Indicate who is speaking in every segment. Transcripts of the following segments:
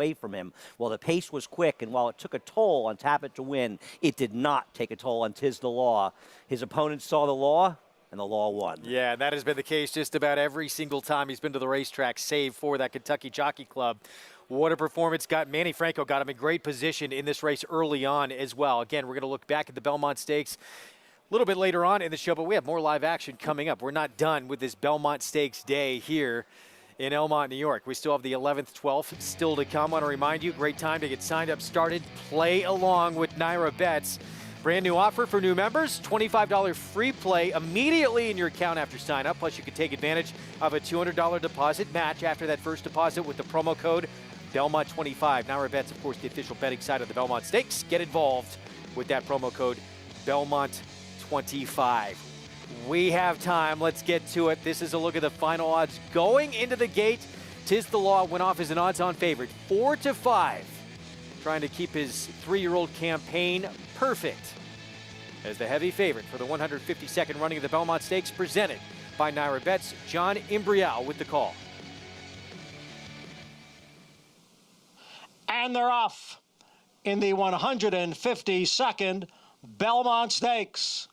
Speaker 1: away from him. Well, the pace was quick, and while it took a toll on Tap It to Win, it did not take a toll on Tiz the Law. His opponents saw the law, and the law won.
Speaker 2: Yeah, that has been the case just about every single time he's been to the racetrack, save for that Kentucky Jockey Club. What a performance. Manny Franco got him in great position in this race early on as well. Again, we're going to look back at the Belmont Stakes a little bit later on in the show, but we have more live action coming up. We're not done with this Belmont Stakes day here in Elmont, New York. We still have the 11th, 12th still to come. I want to remind you, great time to get signed up, started, play along with Naira Bets. Brand new offer for new members, $25 free play immediately in your account after sign up. Plus you can take advantage of a $200 deposit match after that first deposit with the promo code Belmont25. Naira Bets, of course, the official betting side of the Belmont Stakes. Get involved with that promo code Belmont25. We have time. Let's get to it. This is a look at the final odds going into the gate. Tiz the Law went off as an odds-on favorite, 4-5, trying to keep his 3-year-old campaign perfect as the heavy favorite for the 152nd running of the Belmont Stakes, presented by Naira Bets. John Imbrial with the call.
Speaker 3: And they're off in the 152nd Belmont Stakes.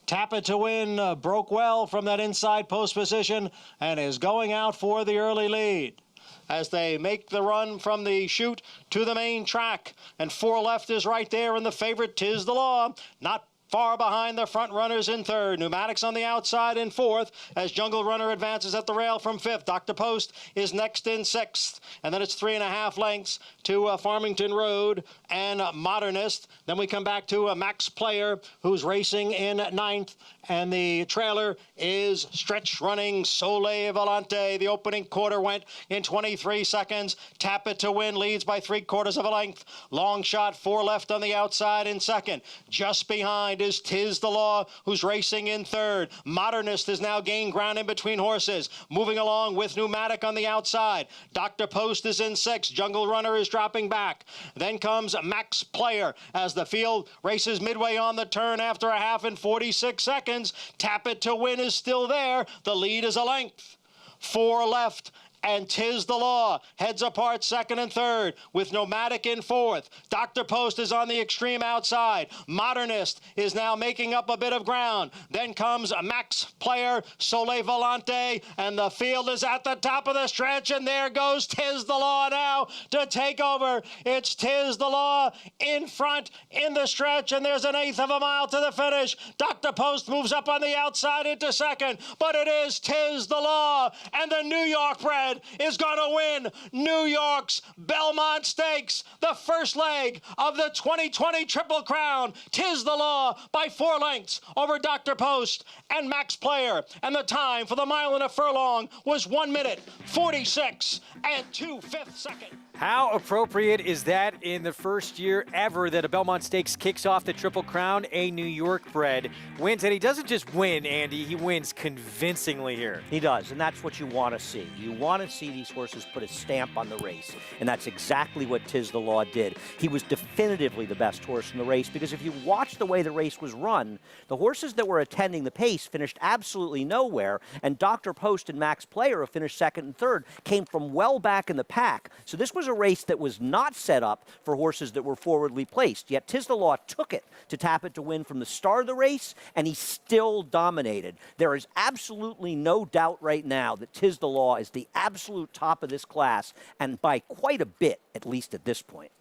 Speaker 3: Tap It to Win broke well from that inside post position and is going out for the early lead as they make the run from the chute to the main track. And 4 left is right there in the favorite, Tiz the Law. Not far behind the front runners in 3rd. Pneumatics on the outside in 4th as Jungle Runner advances at the rail from 5th. Dr. Post is next in 6th. And then it's 3.5 lengths to Farmington Road and Modernist. Then we come back to Max Player, who's racing in 9th. And the trailer is Stretch Running Soleil Volante. The opening quarter went in 23 seconds. Tap It to Win leads by 3/4 of a length. Long Shot, 4 left on the outside in 2nd. Just behind is Tiz the Law, who's racing in 3rd. Modernist has now gained ground in between horses. Moving along with Pneumatic on the outside. Dr. Post is in 6th. Jungle Runner is dropping back. Then comes Max Player as the field races midway on the turn after a half in 46 seconds. Tap It to Win is still there. The lead is a length. 4 left. And Tiz the Law heads apart 2nd and 3rd with Pneumatic in 4th. Dr. Post is on the extreme outside. Modernist is now making up a bit of ground. Then comes Max Player, Soleil Volante, and the field is at the top of the stretch, and there goes Tiz the Law now to take over. It's Tiz the Law in front in the stretch, and there's 1/8 of a mile to the finish. Dr. Post moves up on the outside into 2nd, but it is Tiz the Law, and the New York bred is going to win New York's Belmont Stakes, the first leg of the 2020 Triple Crown. Tiz the Law by 4 lengths over Dr. Post and Max Player. And the time for the mile and a furlong was 1 minute, 46 and 2/5 seconds.
Speaker 2: How appropriate is that in the first year ever that a Belmont Stakes kicks off the Triple Crown? A New York bred wins, and he doesn't just win, Andy, he wins convincingly here.
Speaker 1: He does, and that's what you want to see. You want to see these horses put a stamp on the race, and that's exactly what Tiz the Law did. He was definitively the best horse in the race, because if you watch the way the race was run, the horses that were attending the pace finished absolutely nowhere, and Dr. Post and Max Player, who finished 2nd and 3rd, came from well back in the pack. So this was a race that was not set up for horses that were forwardly placed, yet Tiz the Law took it to Tap It to Win from the start of the race, and he still dominated. There is absolutely no doubt right now that Tiz the Law is the absolute top of this class, and by quite a bit, at least at this point.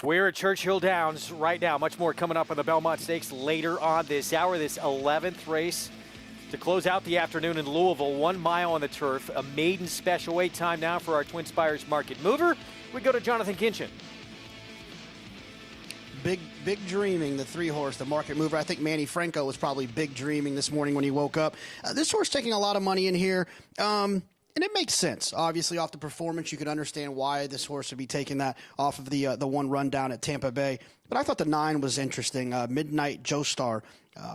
Speaker 2: We're at Churchill Downs right now. Much more coming up on the Belmont Stakes later on this hour. This 11th race to close out the afternoon in Louisville, 1 mile on the turf. A maiden special weight time now for our Twin Spires market mover. We go to Jonathan Kinchin.
Speaker 4: Big dreaming, the 3-horse, the market mover. I think Manny Franco was probably big dreaming this morning when he woke up. This horse taking a lot of money in here. And it makes sense. Obviously, off the performance, you could understand why this horse would be taking that off of the one run down at Tampa Bay. But I thought the 9 was interesting. Midnight Joestar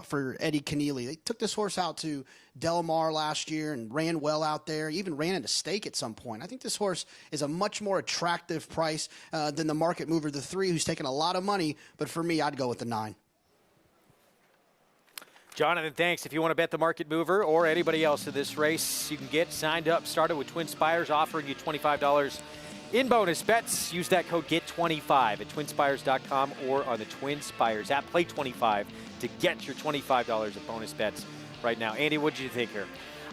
Speaker 4: for Eddie Keneally. They took this horse out to Del Mar last year and ran well out there. Even ran into stake at some point. I think this horse is a much more attractive price than the market mover, the 3, who's taking a lot of money. But for me, I'd go with the 9.
Speaker 2: Jonathan, thanks. If you want to bet the market mover or anybody else in this race, you can get signed up. Started with Twin Spires, offering you $25 In bonus bets, use that code GET25 at twinspires.com or on the Twin Spires app. Play 25 to get your $25 of bonus bets right now. Andy, what did you think here?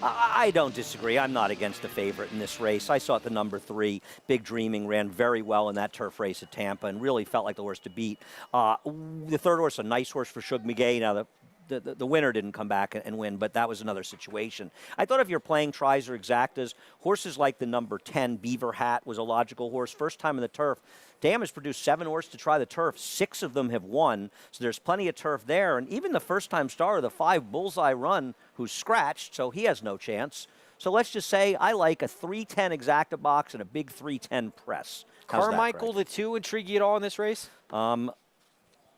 Speaker 1: I don't disagree. I'm not against the favorite in this race. I saw the number 3, Big Dreaming, ran very well in that turf race at Tampa and really felt like the horse to beat. The third horse, a nice horse for Shug McGay. Now, the winner didn't come back and win, but that was another situation. I thought if you're playing tries or exactas, horses like the number 10, Beaver Hat, was a logical horse. First time in the turf. Dam has produced 7 horses to try the turf. 6 of them have won, so there's plenty of turf there. And even the first-time star of the 5, Bullseye Run, who's scratched, so he has no chance. So let's just say I like a 310 exacta box and a big 310 press. How's
Speaker 2: Carmichael,
Speaker 1: that,
Speaker 2: the 2, intrigue you at all in this race?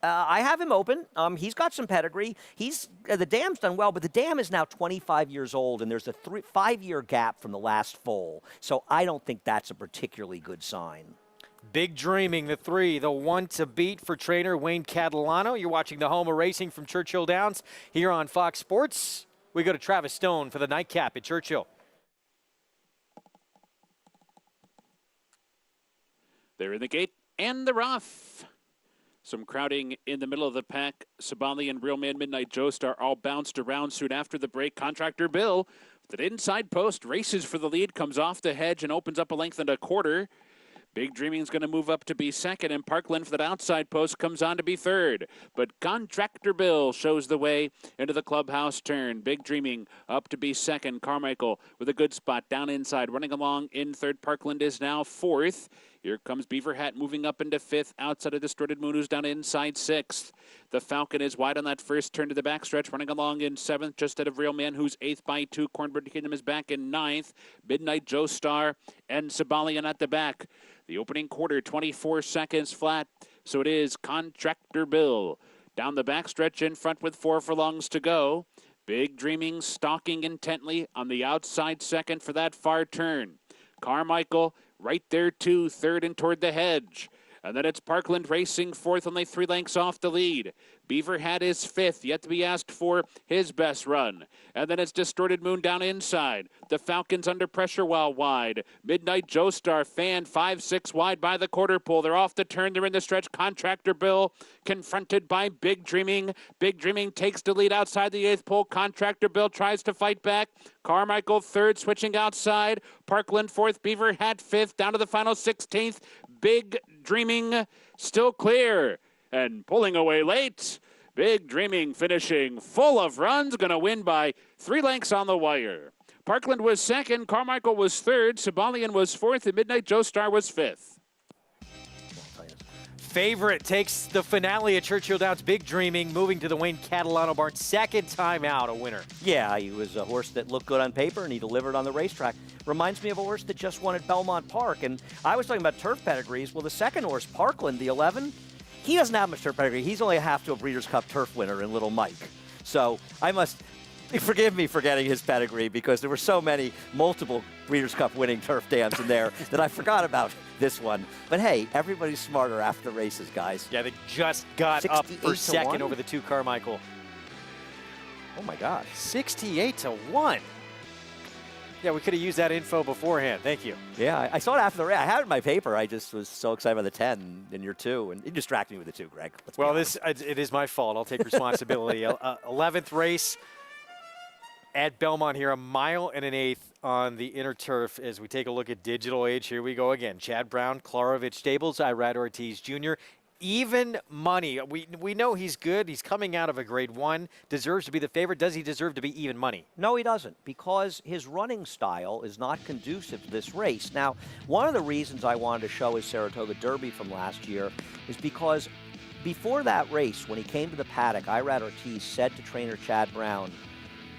Speaker 1: I have him open. He's got some pedigree. The Dam's done well, but the Dam is now 25 years old, and there's a 5-year gap from the last foal. So I don't think that's a particularly good sign.
Speaker 2: Big Dreaming, the 3, the 1 to beat for trainer Wayne Catalano. You're watching the home of racing from Churchill Downs here on Fox Sports. We go to Travis Stone for the Nightcap at Churchill.
Speaker 5: They're in the gate and the rough. Some crowding in the middle of the pack. Sabali and Real Man Midnight Joestar all bounced around soon after the break. Contractor Bill, with an inside post, races for the lead, comes off the hedge and opens up a length and a quarter. Big Dreaming's going to move up to be second, and Parkland for that outside post comes on to be third. But Contractor Bill shows the way into the clubhouse turn. Big Dreaming up to be second. Carmichael with a good spot down inside, running along in third. Parkland is now fourth. Here comes Beaver Hat moving up into fifth, outside of Distorted Moon, who's down inside sixth. The Falcon is wide on that first turn to the backstretch, running along in seventh, just ahead of Real Man, who's eighth by 2. Cornbird Kingdom is back in ninth. Midnight Joestar and Sabalian at the back. The opening quarter, 24 seconds flat, so it is Contractor Bill. Down the backstretch in front with 4 furlongs to go. Big Dreaming stalking intently on the outside second for that far turn. Carmichael right there too, third and toward the hedge. And then it's Parkland racing fourth, only 3 lengths off the lead. Beaver Hat is fifth, yet to be asked for his best run. And then it's Distorted Moon down inside. The Falcons under pressure while wide. Midnight Joestar fanned 5-6 wide by the quarter pole. They're off the turn, they're in the stretch. Contractor Bill confronted by Big Dreaming. Big Dreaming takes the lead outside the 8th pole. Contractor Bill tries to fight back. Carmichael third, switching outside. Parkland fourth, Beaver Hat fifth, down to the final 16th. Big Dreaming still clear and pulling away late. Big Dreaming finishing full of runs, going to win by 3 lengths on the wire. Parkland was second, Carmichael was third, Sabalian was fourth, and Midnight Joestar was fifth.
Speaker 2: Favorite takes the finale at Churchill Downs. Big Dreaming moving to the Wayne Catalano barn. Second time out, a winner.
Speaker 1: Yeah, he was a horse that looked good on paper, and he delivered on the racetrack. Reminds me of a horse that just won at Belmont Park. And I was talking about turf pedigrees. Well, the second horse, Parkland, the 11, he doesn't have much turf pedigree. He's only a half to a Breeders' Cup turf winner in Little Mike. So I must, forgive me for getting his pedigree, because there were so many multiple Breeders' Cup winning turf dams in there that I forgot about this one. But hey, everybody's smarter after the races, guys.
Speaker 2: Yeah, they just got up for second
Speaker 1: 1?
Speaker 2: over the 2 Carmichael.
Speaker 1: Oh my God.
Speaker 2: 68-1. Yeah, we could have used that info beforehand. Thank you.
Speaker 1: Yeah, I saw it after the race. I had it in my paper. I just was so excited about the 10 in your 2, and it distracted me with the 2, Greg.
Speaker 2: Well, it is my fault. I'll take responsibility. 11th race at Belmont here, 1 1/8 on the inner turf as we take a look at Digital Age. Here we go again. Chad Brown, Klarovich Stables, Irad Ortiz Jr. Even money. We know he's good. He's coming out of a grade 1. Deserves to be the favorite. Does he deserve to be even money?
Speaker 1: No, he doesn't, because his running style is not conducive to this race. Now, one of the reasons I wanted to show his Saratoga Derby from last year is because before that race, when he came to the paddock, Irad Ortiz said to trainer Chad Brown,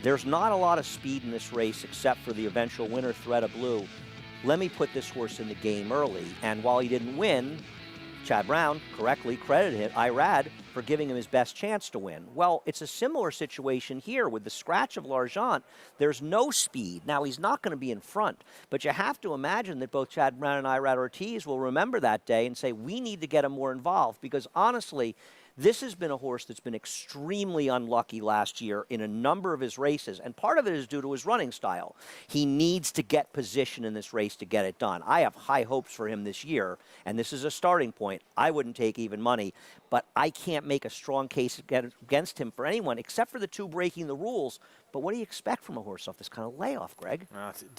Speaker 1: "There's not a lot of speed in this race except for the eventual winner, Thread of Blue. Let me put this horse in the game early." And while he didn't win, Chad Brown correctly credited Irad for giving him his best chance to win. Well, it's a similar situation here with the scratch of L'Argent. There's no speed. Now, he's not going to be in front, but you have to imagine that both Chad Brown and Irad Ortiz will remember that day and say, we need to get him more involved, because honestly, This has been a horse that's been extremely unlucky last year in a number of his races, and part of it is due to his running style. He needs to get position in this race to get it done. I have high hopes for him this year, and this is a starting point. I wouldn't take even money, but I can't make a strong case against him for anyone except for the two breaking the rules. But what do you expect from a horse off this kind of layoff, Greg?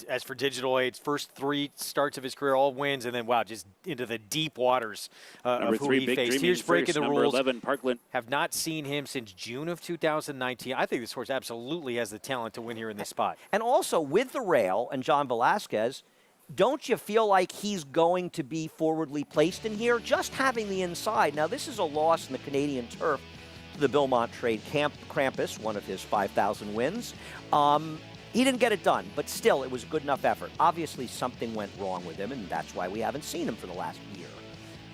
Speaker 2: As for Digital Aid's first 3 starts of his career, all wins, and then, wow, just into the deep waters of who he faced. Here's breaking the rules.
Speaker 5: 11, Parkland.
Speaker 2: Have not seen him since June of 2019. I think this horse absolutely has the talent to win here in this spot.
Speaker 1: And also, with the rail and John Velasquez, don't you feel like he's going to be forwardly placed in here? Just having the inside. Now, this is a loss in the Canadian turf. The Belmont trade Krampus, one of his 5,000 wins. He didn't get it done, but still, it was a good enough effort. Obviously, something went wrong with him, and that's why we haven't seen him for the last year.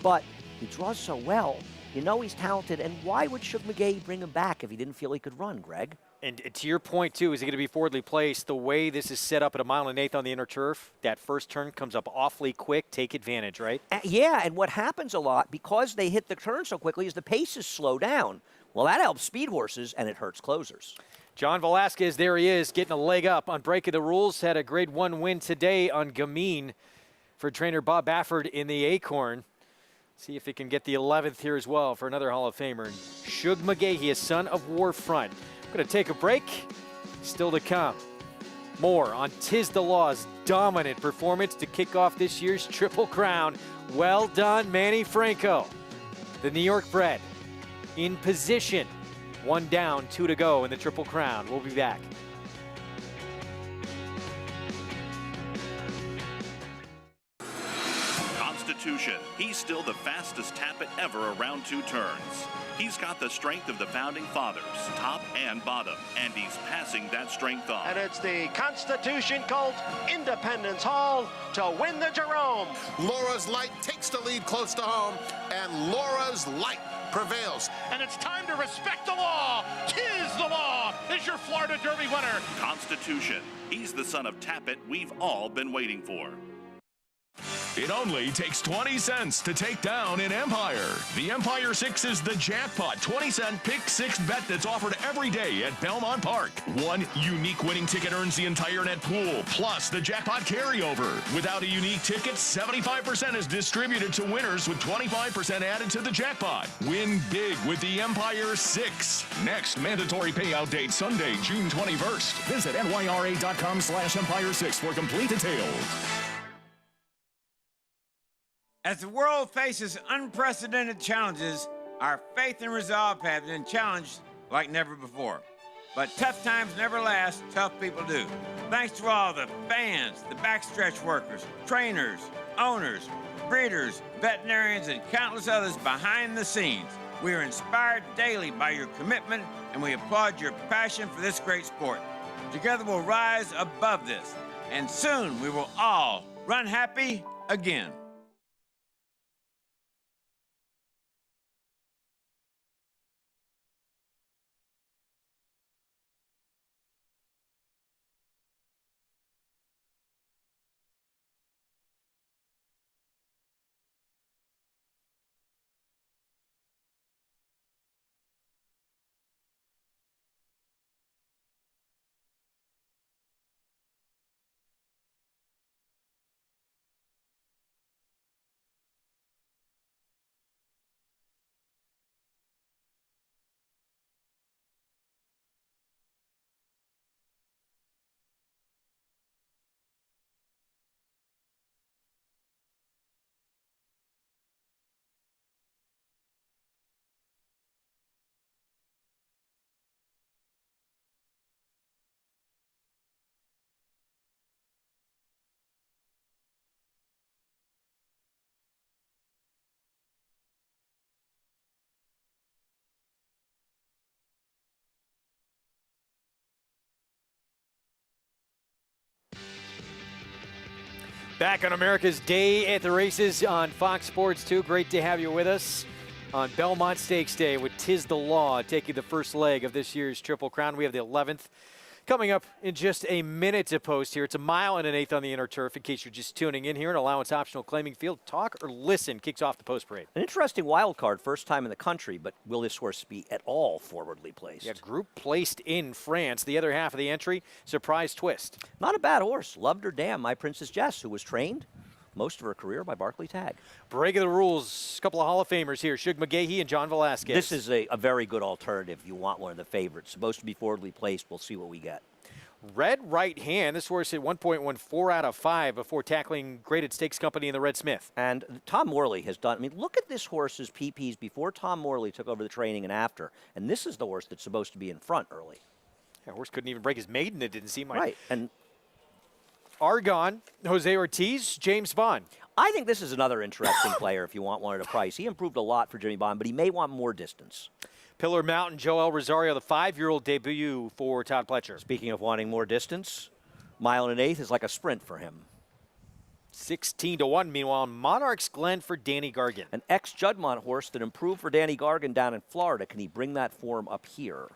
Speaker 1: But he draws so well. You know he's talented, and why would Shug McGaughey bring him back if he didn't feel he could run, Greg?
Speaker 2: And to your point, too, is he going to be forwardly placed? The way this is set up at 1 1/8 on the inner turf, that first turn comes up awfully quick. Take advantage, right?
Speaker 1: Yeah, and what happens a lot, because they hit the turn so quickly, is the paces slow down. Well, that helps speed horses, and it hurts closers.
Speaker 2: John Velasquez, there he is, getting a leg up on Breaking the Rules. Had a Grade 1 win today on Gamine for trainer Bob Bafford in the Acorn. See if he can get the 11th here as well for another Hall of Famer. And Shug McGaughey, a son of Warfront. Going to take a break. Still to come. More on Tiz the Law's dominant performance to kick off this year's Triple Crown. Well done, Manny Franco. The New York bred in position. 1 down, 2 to go in the Triple Crown. We'll be back.
Speaker 6: Constitution. He's still the fastest tappet ever around 2 turns. He's got the strength of the founding fathers, top and bottom, and he's passing that strength on.
Speaker 3: And it's the Constitution Colt Independence Hall to win the Jerome.
Speaker 7: Laura's Light takes the lead close to home, and Laura's Light prevails.
Speaker 8: And it's time to respect the law. Tiz the Law is your Florida Derby winner.
Speaker 6: Constitution. He's the son of Tappet we've all been waiting for.
Speaker 9: It only takes 20 cents to take down an Empire. The Empire 6 is the jackpot 20-cent pick 6 bet that's offered every day at Belmont Park. One unique winning ticket earns the entire net pool, plus the jackpot carryover. Without a unique ticket, 75% is distributed to winners with 25% added to the jackpot. Win big with the Empire 6. Next mandatory payout date Sunday, June 21st. Visit nyra.com/Empire6 for complete details.
Speaker 10: As the world faces unprecedented challenges, our faith and resolve have been challenged like never before. But tough times never last, tough people do. Thanks to all the fans, the backstretch workers, trainers, owners, breeders, veterinarians, and countless others behind the scenes. We are inspired daily by your commitment, and we applaud your passion for this great sport. Together we'll rise above this, and soon we will all run happy again.
Speaker 2: Back on America's Day at the Races on Fox Sports 2. Great to have you with us on Belmont Stakes Day with Tiz the Law taking the first leg of this year's Triple Crown. We have the 11th Coming up in just a minute to post here. It's 1 1/8 on the inner turf in case you're just tuning in here. An allowance optional claiming field. Talk or listen kicks off the post parade.
Speaker 1: An interesting wild card, first time in the country, but will this horse be at all forwardly placed?
Speaker 2: Yeah, group placed in France. The other half of the entry, Surprise Twist.
Speaker 1: Not a bad horse. Loved her dam, My Princess Jess, who was trained most of her career by Berkeley Tagg.
Speaker 2: Break of the rules. A couple of Hall of Famers here. Shug McGahee and John Velasquez.
Speaker 1: This is a very good alternative if you want one of the favorites. Supposed to be forwardly placed. We'll see what we get.
Speaker 2: Red Right Hand. This horse hit 1.14 out of 5 before tackling graded stakes company in the Red Smith.
Speaker 1: And Tom Morley has done, I mean, look at this horse's PPs before Tom Morley took over the training and after. And this is the horse that's supposed to be in front early.
Speaker 2: That horse couldn't even break his maiden, it didn't seem like.
Speaker 1: Right. And
Speaker 2: Argon, Jose Ortiz, James Bond.
Speaker 1: I think this is another interesting player if you want one at a price. He improved a lot for Jimmy Bond, but he may want more distance.
Speaker 2: Pillar Mountain, Joel Rosario, the 5-year-old debut for Todd Pletcher.
Speaker 1: Speaking of wanting more distance, 1 1/8 is like a sprint for him.
Speaker 2: 16-1. Meanwhile, Monarch's Glen for Danny Gargan.
Speaker 1: An ex-Juddmonte horse that improved for Danny Gargan down in Florida. Can he bring that form up here?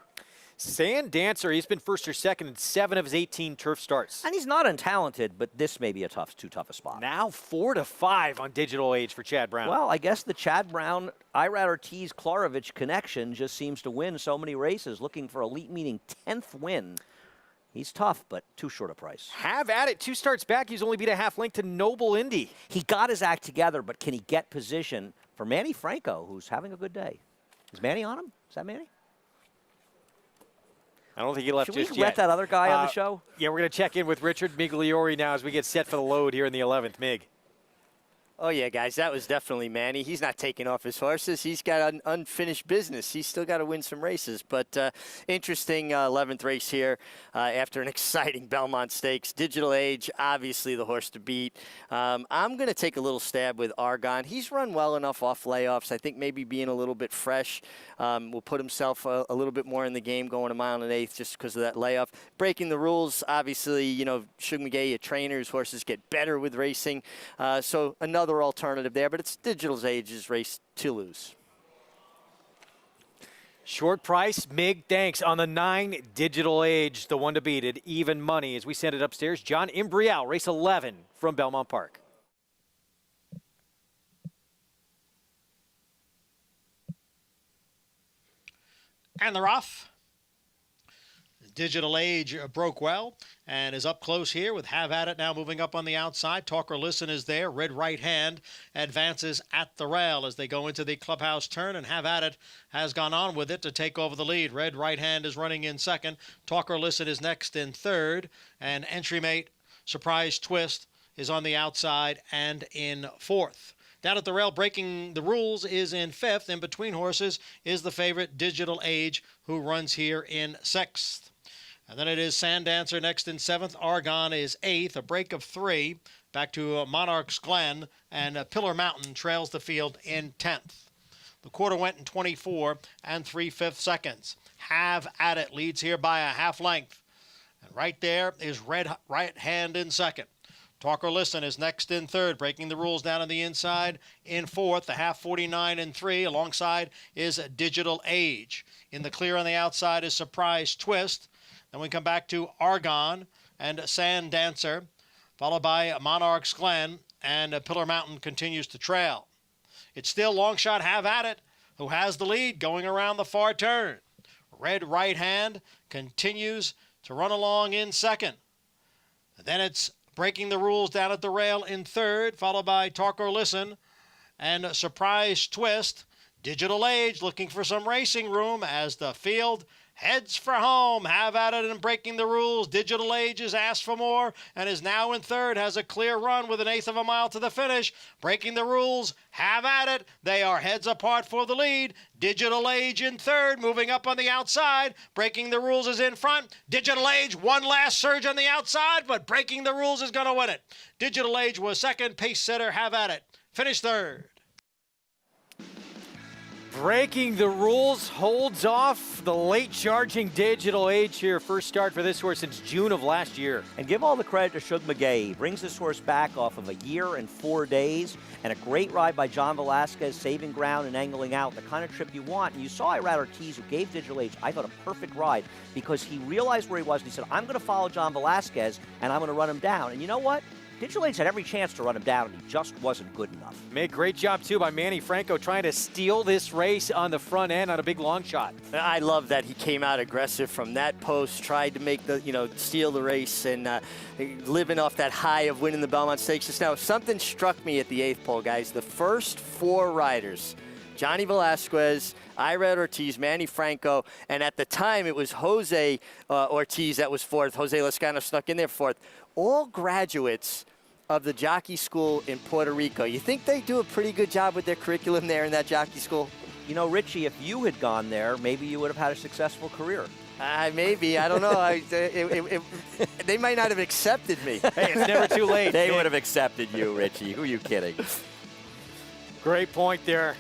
Speaker 2: Sand Dancer, he's been first or second in 7 of his 18 turf starts.
Speaker 1: And he's not untalented, but this may be too tough a spot.
Speaker 2: Now 4-5 on Digital Age for Chad Brown.
Speaker 1: Well, I guess the Chad Brown, Irad Ortiz, Klarovich connection just seems to win so many races. Looking for elite meaning 10th win. He's tough, but too short a price.
Speaker 2: Have at it. 2 starts back, he's only beat a half length to Noble Indy.
Speaker 1: He got his act together, but can he get position for Manny Franco, who's having a good day? Is Manny on him? Is that Manny?
Speaker 2: I don't think he left
Speaker 1: Should
Speaker 2: just
Speaker 1: we
Speaker 2: yet.
Speaker 1: let that other guy on the show?
Speaker 2: Yeah, we're going to check in with Richard Migliori now as we get set for the load here in the 11th. Mig.
Speaker 11: Oh, yeah, guys, that was definitely Manny. He's not taking off his horses. He's got unfinished business. He's still got to win some races. But interesting 11th race here after an exciting Belmont Stakes. Digital Age, obviously the horse to beat. I'm going to take a little stab with Argon. He's run well enough off layoffs. I think maybe being a little bit fresh will put himself a little bit more in the game going 1 1/8 just because of that layoff. Breaking the rules, obviously, you know, Shug McGahee, a trainer's horses get better with racing. So another alternative there, but it's Digital Age's race to lose.
Speaker 2: Short price, Mig, thanks. On the 9, Digital Age, the one to beat it. Even money as we send it upstairs. John Imbrial, race 11 from Belmont Park.
Speaker 3: And they're off. Digital Age broke well and is up close here with Have At It now moving up on the outside. Talk or Listen is there. Red Right Hand advances at the rail as they go into the clubhouse turn, and Have At It has gone on with it to take over the lead. Red Right Hand is running in second. Talk or Listen is next in third, and entry mate Surprise Twist is on the outside and in fourth. Down at the rail, breaking the rules, is in fifth. In between horses is the favorite Digital Age, who runs here in sixth. And then it is Sand Dancer next in seventh. Argon is eighth, a break of 3. Back to Monarch's Glen, and Pillar Mountain trails the field in 10th. The quarter went in 24 and 3/5 seconds. Have At It leads here by a half length. And right there is Red Right Hand in second. Talk or Listen is next in third, breaking the rules down on the inside in fourth. The half 49 and 3. Alongside is Digital Age. In the clear on the outside is Surprise Twist. Then we come back to Argon and Sand Dancer, followed by Monarch's Glen, and Pillar Mountain continues to trail. It's still long shot Have At It, who has the lead going around the far turn. Red Right Hand continues to run along in second. And then it's breaking the rules down at the rail in third, followed by Talk or Listen and Surprise Twist. Digital Age looking for some racing room as the field heads for home. Have At It and breaking the rules. Digital Age is asked for more and is now in third. Has a clear run with 1/8 of a mile to the finish. Breaking the rules. Have At It. They are heads apart for the lead. Digital Age in third, moving up on the outside. Breaking the rules is in front. Digital Age, one last surge on the outside, but breaking the rules is going to win it. Digital Age was second. Pace setter Have At It finished third.
Speaker 2: Breaking the rules, holds off the late charging Digital Age here. First start for this horse since June of last year.
Speaker 1: And give all the credit to Shug McGay. He brings this horse back off of a year and 4 days, and a great ride by John Velasquez, saving ground and angling out, the kind of trip you want. And you saw Irad Ortiz, who gave Digital Age, I thought, a perfect ride, because he realized where he was, and he said, I'm going to follow John Velasquez, and I'm going to run him down. And you know what? Digital Age had every chance to run him down, and he just wasn't good enough.
Speaker 2: Made great job, too, by Manny Franco trying to steal this race on the front end on a big long shot.
Speaker 11: I love that he came out aggressive from that post, tried to make the, steal the race, and living off that high of winning the Belmont Stakes. Just now, something struck me at the 8th pole, guys. The first 4 riders, Johnny Velasquez, Irad Ortiz, Manny Franco, and at the time it was Jose Ortiz that was 4th. Jose Lascano snuck in there 4th. All graduates of the jockey school in Puerto Rico. You think they do a pretty good job with their curriculum there in that jockey school?
Speaker 1: You know, Richie, if you had gone there, maybe you would have had a successful career.
Speaker 11: Maybe. I don't know. They might not have accepted me.
Speaker 2: Hey, it's never too late.
Speaker 11: They would have accepted you, Richie. Who are you kidding?
Speaker 2: Great point there.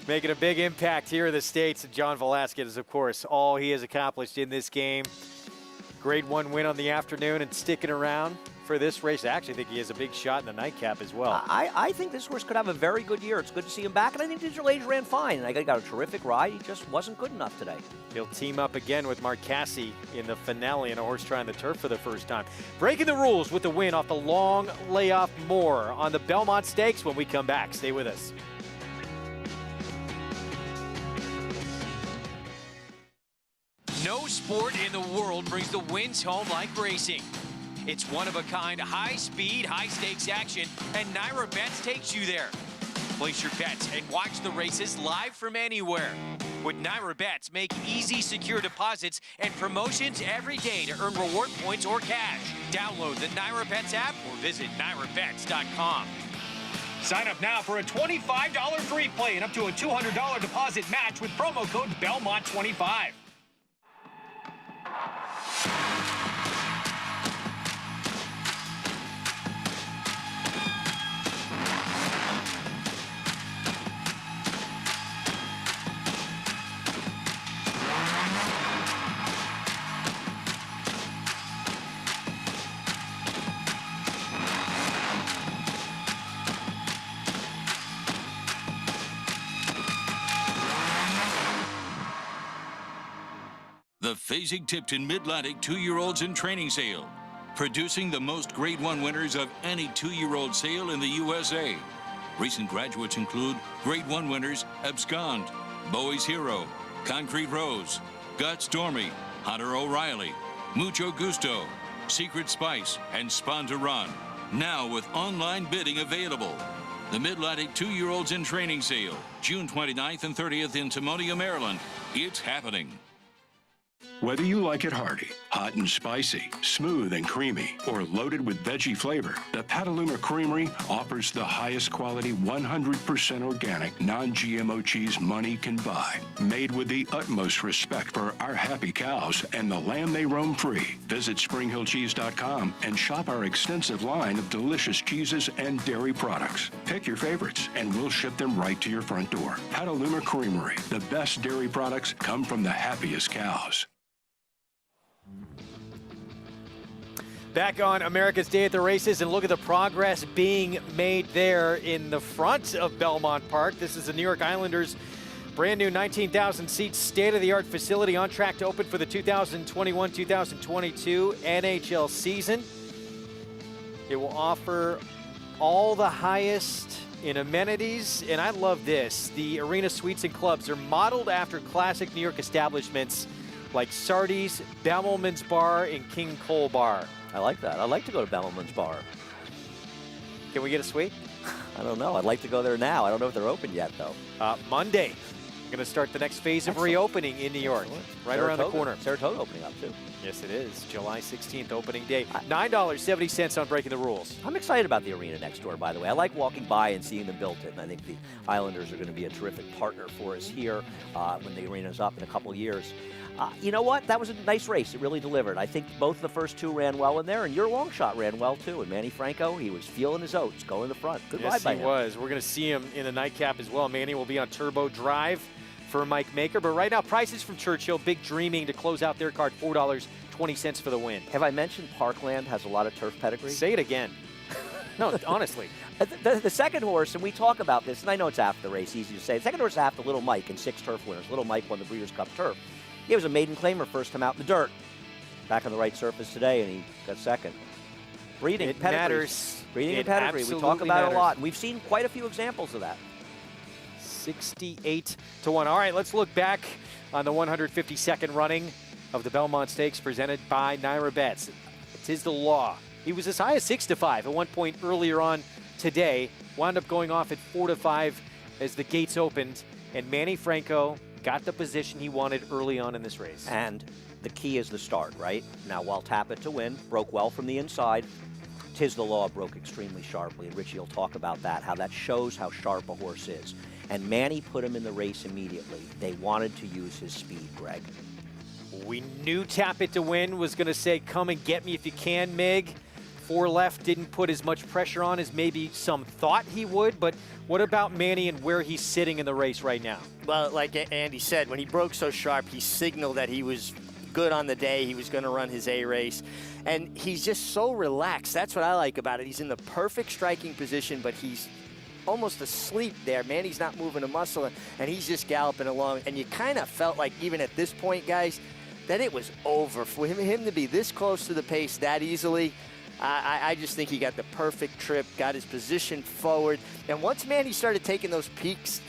Speaker 2: Making a big impact here in the States. John Velasquez is, of course, all he has accomplished in this game. Grade 1 win on the afternoon and sticking around for this race. I actually think he has a big shot in the Nightcap as well.
Speaker 1: I think this horse could have a very good year. It's good to see him back, and I think Digital Age ran fine. And I got a terrific ride. He just wasn't good enough today.
Speaker 2: He'll team up again with Mark Casse in the finale and a horse trying the turf for the first time. Breaking the rules with the win off the long layoff. More on the Belmont Stakes when we come back. Stay with us.
Speaker 12: No sport in the world brings the wins home like racing. It's one-of-a-kind, high-speed, high-stakes action, and Naira Bets takes you there. Place your bets and watch the races live from anywhere. With Naira Bets, make easy, secure deposits and promotions every day to earn reward points or cash. Download the Naira Bets app or visit NairaBets.com.
Speaker 13: Sign up now for a $25 free play and up to a $200 deposit match with promo code BELMONT25.
Speaker 14: The Fasig-Tipton Mid-Atlantic 2-year-olds in training sale, producing the most Grade 1 winners of any 2-year-old sale in the USA. Recent graduates include Grade 1 winners Abscond, Bowie's Hero, Concrete Rose, Got Stormy, Hunter O'Reilly, Mucho Gusto, Secret Spice, and Spawn to Run. Now with online bidding available. The Mid-Atlantic 2-year-olds in training sale, June 29th and 30th in Timonium, Maryland. It's happening.
Speaker 15: Whether you like it hearty, hot and spicy, smooth and creamy, or loaded with veggie flavor, the Petaluma Creamery offers the highest quality 100% organic, non-GMO cheese money can buy. Made with the utmost respect for our happy cows and the land they roam free. Visit SpringHillCheese.com and shop our extensive line of delicious cheeses and dairy products. Pick your favorites and we'll ship them right to your front door. Petaluma Creamery. The best dairy products come from the happiest cows.
Speaker 2: Back on America's Day at the Races, and look at the progress being made there in the front of Belmont Park. This is the New York Islanders' brand new 19,000-seat state-of-the-art facility on track to open for the 2021-2022 NHL season. It will offer all the highest in amenities, and I love this. The arena suites and clubs are modeled after classic New York establishments like Sardi's, Belmont's Bar, and King Cole Bar.
Speaker 1: I like that. I'd like to go to Belmont's Bar.
Speaker 2: Can we get a suite?
Speaker 1: I don't know. I'd like to go there now. I don't know if they're open yet, though.
Speaker 2: Monday, we're going to start the next phase of reopening in New York. Right around the corner.
Speaker 1: Saratoga opening up, too.
Speaker 2: Yes, it is. July 16th, opening day. $9.70 on Breaking the Rules.
Speaker 1: I'm excited about the arena next door, by the way. I like walking by and seeing them built it, and I think the Islanders are going to be a terrific partner for us here when the arena's up in a couple years. You know what? That was a nice race. It really delivered. I think both the first two ran well in there, and your long shot ran well, too. And Manny Franco, he was feeling his oats, going to the front. Good ride by him.
Speaker 2: Yes, he was. We're going to see him in the Nightcap as well. Manny will be on Turbo Drive for Mike Maker. But right now, prices from Churchill, Big Dreaming to close out their card, $4.20 for the win.
Speaker 1: Have I mentioned Parkland has a lot of turf pedigree?
Speaker 2: Say it again. No, honestly.
Speaker 1: The second horse, and we talk about this, and I know it's after the race, easy to say. The second horse is after Little Mike in 6 turf winners. Little Mike won the Breeders' Cup Turf. He was a maiden claimer first time out in the dirt. Back on the right surface today, and he got second. Breeding,
Speaker 2: it
Speaker 1: pedigree.
Speaker 2: matters.
Speaker 1: Breeding
Speaker 2: it
Speaker 1: and pedigree. We talk about
Speaker 2: matters.
Speaker 1: it a lot, and we've seen quite a few examples of that.
Speaker 2: 68 to 1. All right, let's look back on the 152nd running of the Belmont Stakes presented by Naira Bets. It is the law. He was as high as 6 to 5 at one point earlier on today. Wound up going off at 4 to 5 as the gates opened, and Manny Franco got the position he wanted early on in this race.
Speaker 1: And the key is the start, right? Now, while Tap It to Win broke well from the inside, Tis the Law broke extremely sharply, and Richie will talk about that, how that shows how sharp a horse is. And Manny put him in the race immediately. They wanted to use his speed, Greg.
Speaker 2: We knew Tap It to Win was going to say, come and get me if you can, Mig. 4 left, didn't put as much pressure on as maybe some thought he would, but what about Manny and where he's sitting in the race right now?
Speaker 11: Well, like Andy said, when he broke so sharp, he signaled that he was good on the day. He was going to run his A race. And he's just so relaxed. That's what I like about it. He's in the perfect striking position, but he's almost asleep there. Manny's not moving a muscle, and he's just galloping along. And you kind of felt like, even at this point, guys, that it was over. For him to be this close to the pace that easily, I just think he got the perfect trip, got his position forward. And once Manny started taking those peeks,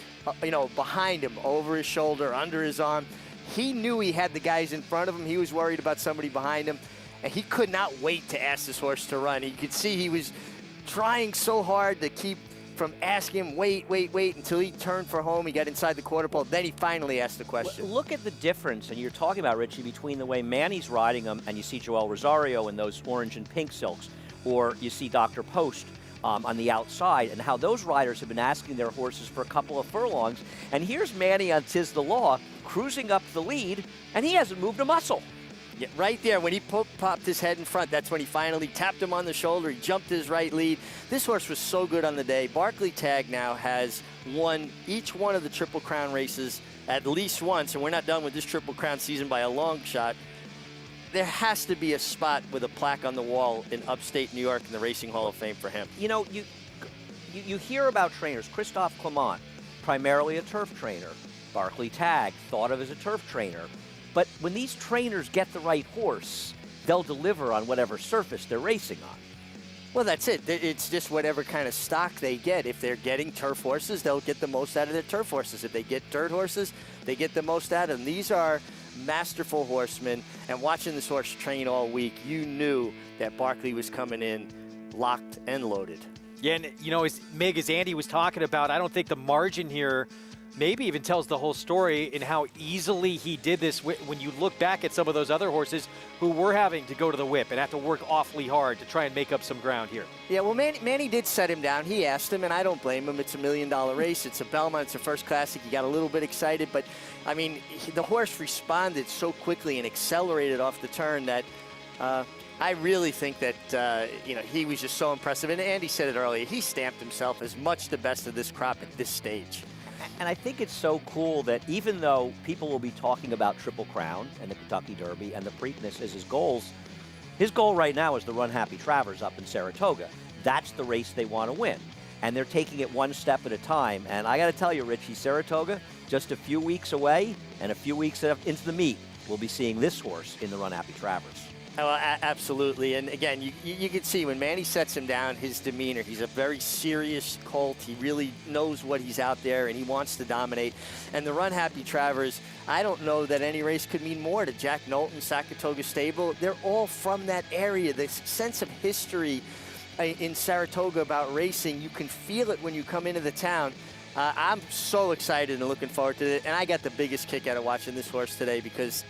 Speaker 11: behind him, over his shoulder, under his arm, he knew he had the guys in front of him. He was worried about somebody behind him, and he could not wait to ask this horse to run. You could see he was trying so hard to keep from asking him, wait, until he turned for home. He got inside the quarter pole. Then he finally asked the question.
Speaker 1: Look at the difference, and you're talking about, Richie, between the way Manny's riding him, and you see Joel Rosario in those orange and pink silks, or you see Dr. Post on the outside, and how those riders have been asking their horses for a couple of furlongs. And here's Manny on Tis the Law, cruising up the lead, and he hasn't moved a muscle.
Speaker 11: Yeah, right there, when he popped his head in front, that's when he finally tapped him on the shoulder. He jumped his right lead. This horse was so good on the day. Berkeley Tagg now has won each one of the Triple Crown races at least once, and we're not done with this Triple Crown season by a long shot. There has to be a spot with a plaque on the wall in upstate New York in the Racing Hall of Fame for him.
Speaker 1: You know, you hear about trainers. Christophe Clement, primarily a turf trainer. Berkeley Tagg, thought of as a turf trainer. But when these trainers get the right horse, they'll deliver on whatever surface they're racing on.
Speaker 11: Well, that's it. It's just whatever kind of stock they get. If they're getting turf horses, they'll get the most out of their turf horses. If they get dirt horses, they get the most out of them. These are masterful horsemen, and watching this horse train all week, you knew that Berkeley was coming in locked and loaded.
Speaker 2: Yeah, and as Andy was talking about, I don't think the margin here maybe even tells the whole story in how easily he did this when you look back at some of those other horses who were having to go to the whip and have to work awfully hard to try and make up some ground here.
Speaker 11: Yeah, well, Manny did set him down. He asked him, and I don't blame him. It's $1 million race. It's a Belmont. It's a first classic. He got a little bit excited, but, I mean, the horse responded so quickly and accelerated off the turn that I really think that, he was just so impressive. And Andy said it earlier. He stamped himself as much the best of this crop at this stage.
Speaker 1: And I think it's so cool that even though people will be talking about Triple Crown and the Kentucky Derby and the Preakness as his goal right now is the Runhappy Travers up in Saratoga. That's the race they want to win. And they're taking it one step at a time. And I got to tell you, Richie, Saratoga, just a few weeks away and a few weeks into the meet, we'll be seeing this horse in the Runhappy Travers.
Speaker 11: Oh, absolutely. And again, you can see when Manny sets him down, his demeanor, he's a very serious colt. He really knows what he's out there, and he wants to dominate. And the Runhappy Travers, I don't know that any race could mean more to Jack Knowlton, Saratoga Stable. They're all from that area. The sense of history in Saratoga about racing, you can feel it when you come into the town. I'm so excited and looking forward to it. And I got the biggest kick out of watching this horse today because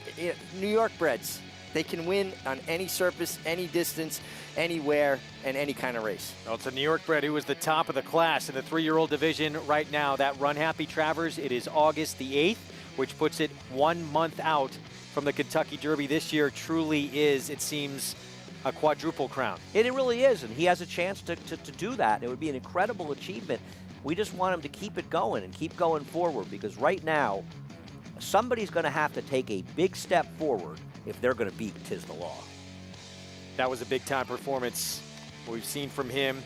Speaker 11: New York breds, they can win on any surface, any distance, anywhere, and any kind of race.
Speaker 2: Well, it's a New York bred who was the top of the class in the 3-year-old division right now. That Runhappy Travers, it is August the 8th, which puts it 1 month out from the Kentucky Derby. This year truly is, it seems, a quadruple crown.
Speaker 1: It really is, and he has a chance to do that. It would be an incredible achievement. We just want him to keep it going and keep going forward because right now, somebody's going to have to take a big step forward if they're going to beat Tiz the Law.
Speaker 2: That was a big-time performance we've seen from him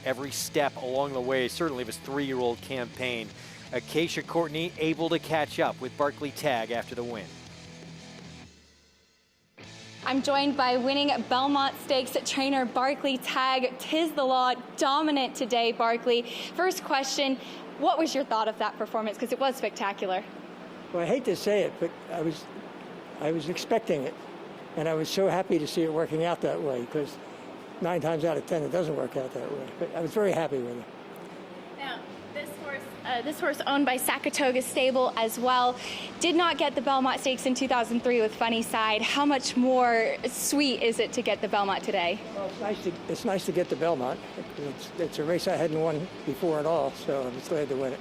Speaker 2: every step along the way, certainly of his 3-year-old campaign. Acacia Courtney able to catch up with Berkeley Tagg after the win.
Speaker 16: I'm joined by winning Belmont Stakes trainer Berkeley Tagg. Tiz the Law, dominant today, Berkeley. First question, what was your thought of that performance? Because it was spectacular.
Speaker 17: Well, I hate to say it, but I was expecting it. And I was so happy to see it working out that way, because 9 times out of 10 it doesn't work out that way. But I was very happy with it.
Speaker 16: Now, this horse owned by Sakatoga Stable as well, did not get the Belmont Stakes in 2003 with Funny Side. How much more sweet is it to get the Belmont today?
Speaker 17: Well, it's nice to get the Belmont. It's a race I hadn't won before at all, so I'm glad to win it.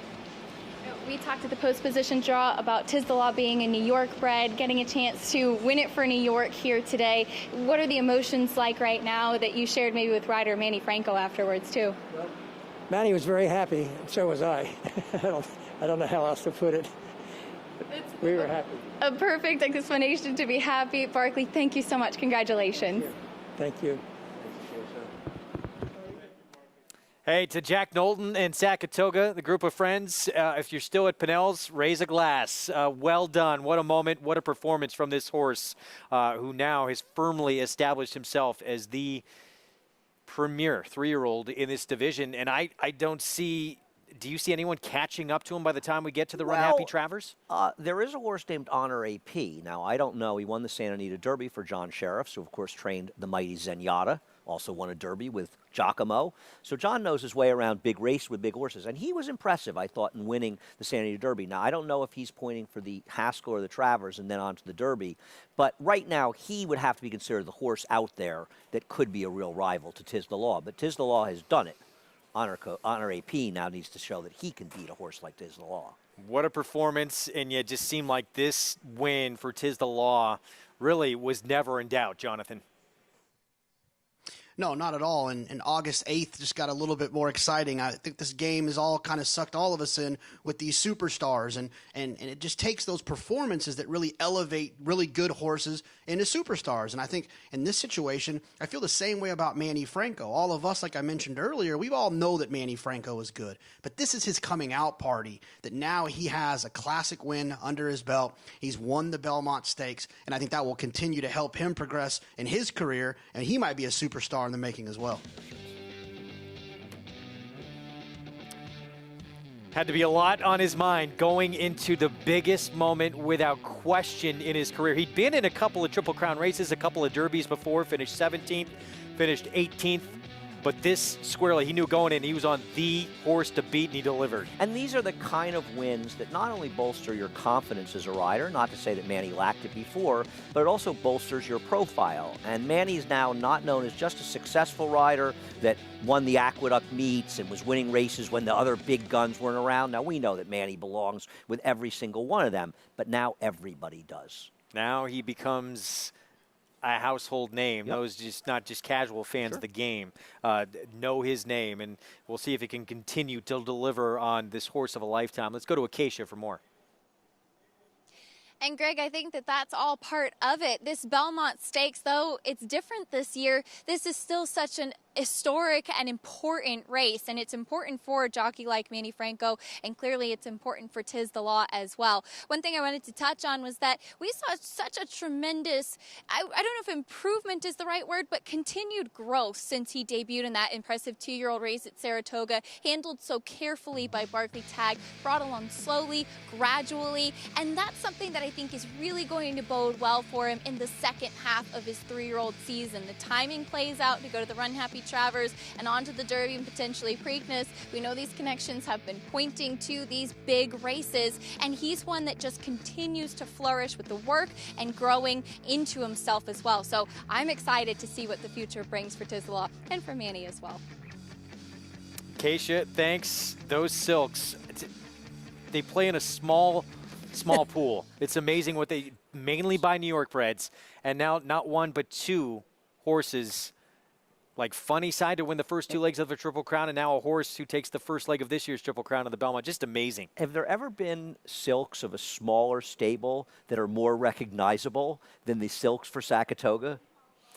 Speaker 16: We talked at the post position draw about Tiz the Law being a New York bred, getting a chance to win it for New York here today. What are the emotions like right now that you shared maybe with rider Manny Franco afterwards too?
Speaker 17: Well, Manny was very happy, and so was I. I don't know how else to put it. We were happy.
Speaker 16: A perfect explanation to be happy. Berkeley, thank you so much. Congratulations.
Speaker 17: Thank you.
Speaker 2: Hey, to Jack Knowlton and Sakatoga, the group of friends, if you're still at Pinnell's, raise a glass. Well done. What a moment. What a performance from this horse, who now has firmly established himself as the premier 3-year-old in this division. And I don't see, do you see anyone catching up to him by the time we get to the Runhappy Travers?
Speaker 1: There is a horse named Honor AP. Now, I don't know. He won the Santa Anita Derby for John Sheriff, who, of course, trained the mighty Zenyatta. Also won a Derby with Giacomo. So John knows his way around big race with big horses. And he was impressive, I thought, in winning the Santa Anita Derby. Now, I don't know if he's pointing for the Haskell or the Travers and then on to the Derby. But right now, he would have to be considered the horse out there that could be a real rival to Tiz the Law. But Tiz the Law has done it. Honor AP now needs to show that he can beat a horse like Tiz the Law.
Speaker 2: What a performance. And yet just seemed like this win for Tiz the Law really was never in doubt, Jonathan.
Speaker 4: No, not at all. And August 8th just got a little bit more exciting. I think this game has all kind of sucked all of us in with these superstars. And it just takes those performances that really elevate really good horses into superstars. And I think in this situation, I feel the same way about Manny Franco. All of us, like I mentioned earlier, we all know that Manny Franco is good. But this is his coming out party, that now he has a classic win under his belt. He's won the Belmont Stakes. And I think that will continue to help him progress in his career. And he might be a superstar in the making as well.
Speaker 2: Had to be a lot on his mind going into the biggest moment without question in his career. He'd been in a couple of Triple Crown races, a couple of Derbies before, finished 17th, finished 18th. But this squarely, he knew going in, he was on the horse to beat, and he delivered.
Speaker 1: And these are the kind of wins that not only bolster your confidence as a rider, not to say that Manny lacked it before, but it also bolsters your profile. And Manny's now not known as just a successful rider that won the Aqueduct meets and was winning races when the other big guns weren't around. Now, we know that Manny belongs with every single one of them, but now everybody does.
Speaker 2: Now he becomes a household name.
Speaker 1: Yep.
Speaker 2: Those just not just casual fans of the game know his name, and we'll see if he can continue to deliver on this horse of a lifetime. Let's go to Acacia for more.
Speaker 16: And Greg, I think that that's all part of it. This Belmont Stakes, though it's different this year, this is still such an historic and important race, and it's important for a jockey like Manny Franco, and clearly it's important for Tiz the Law as well. One thing I wanted to touch on was that we saw such a tremendous, I don't know if improvement is the right word, but continued growth since he debuted in that impressive 2-year-old race at Saratoga, handled so carefully by Berkeley Tagg, brought along slowly, gradually, and that's something that I think is really going to bode well for him in the second half of his 3-year-old season. The timing plays out to go to the Runhappy Travers and onto the Derby and potentially Preakness. We know these connections have been pointing to these big races, and he's one that just continues to flourish with the work and growing into himself as well. So I'm excited to see what the future brings for Tiz the Law and for Manny as well.
Speaker 2: Acacia, thanks. Those Silks, they play in a small pool. It's amazing what they, mainly by New York breds, and now not one but 2 horses like Funny Side to win the first 2 legs of the Triple Crown, and now a horse who takes the first leg of this year's Triple Crown of the Belmont. Just amazing.
Speaker 1: Have there ever been silks of a smaller stable that are more recognizable than the silks for Saratoga?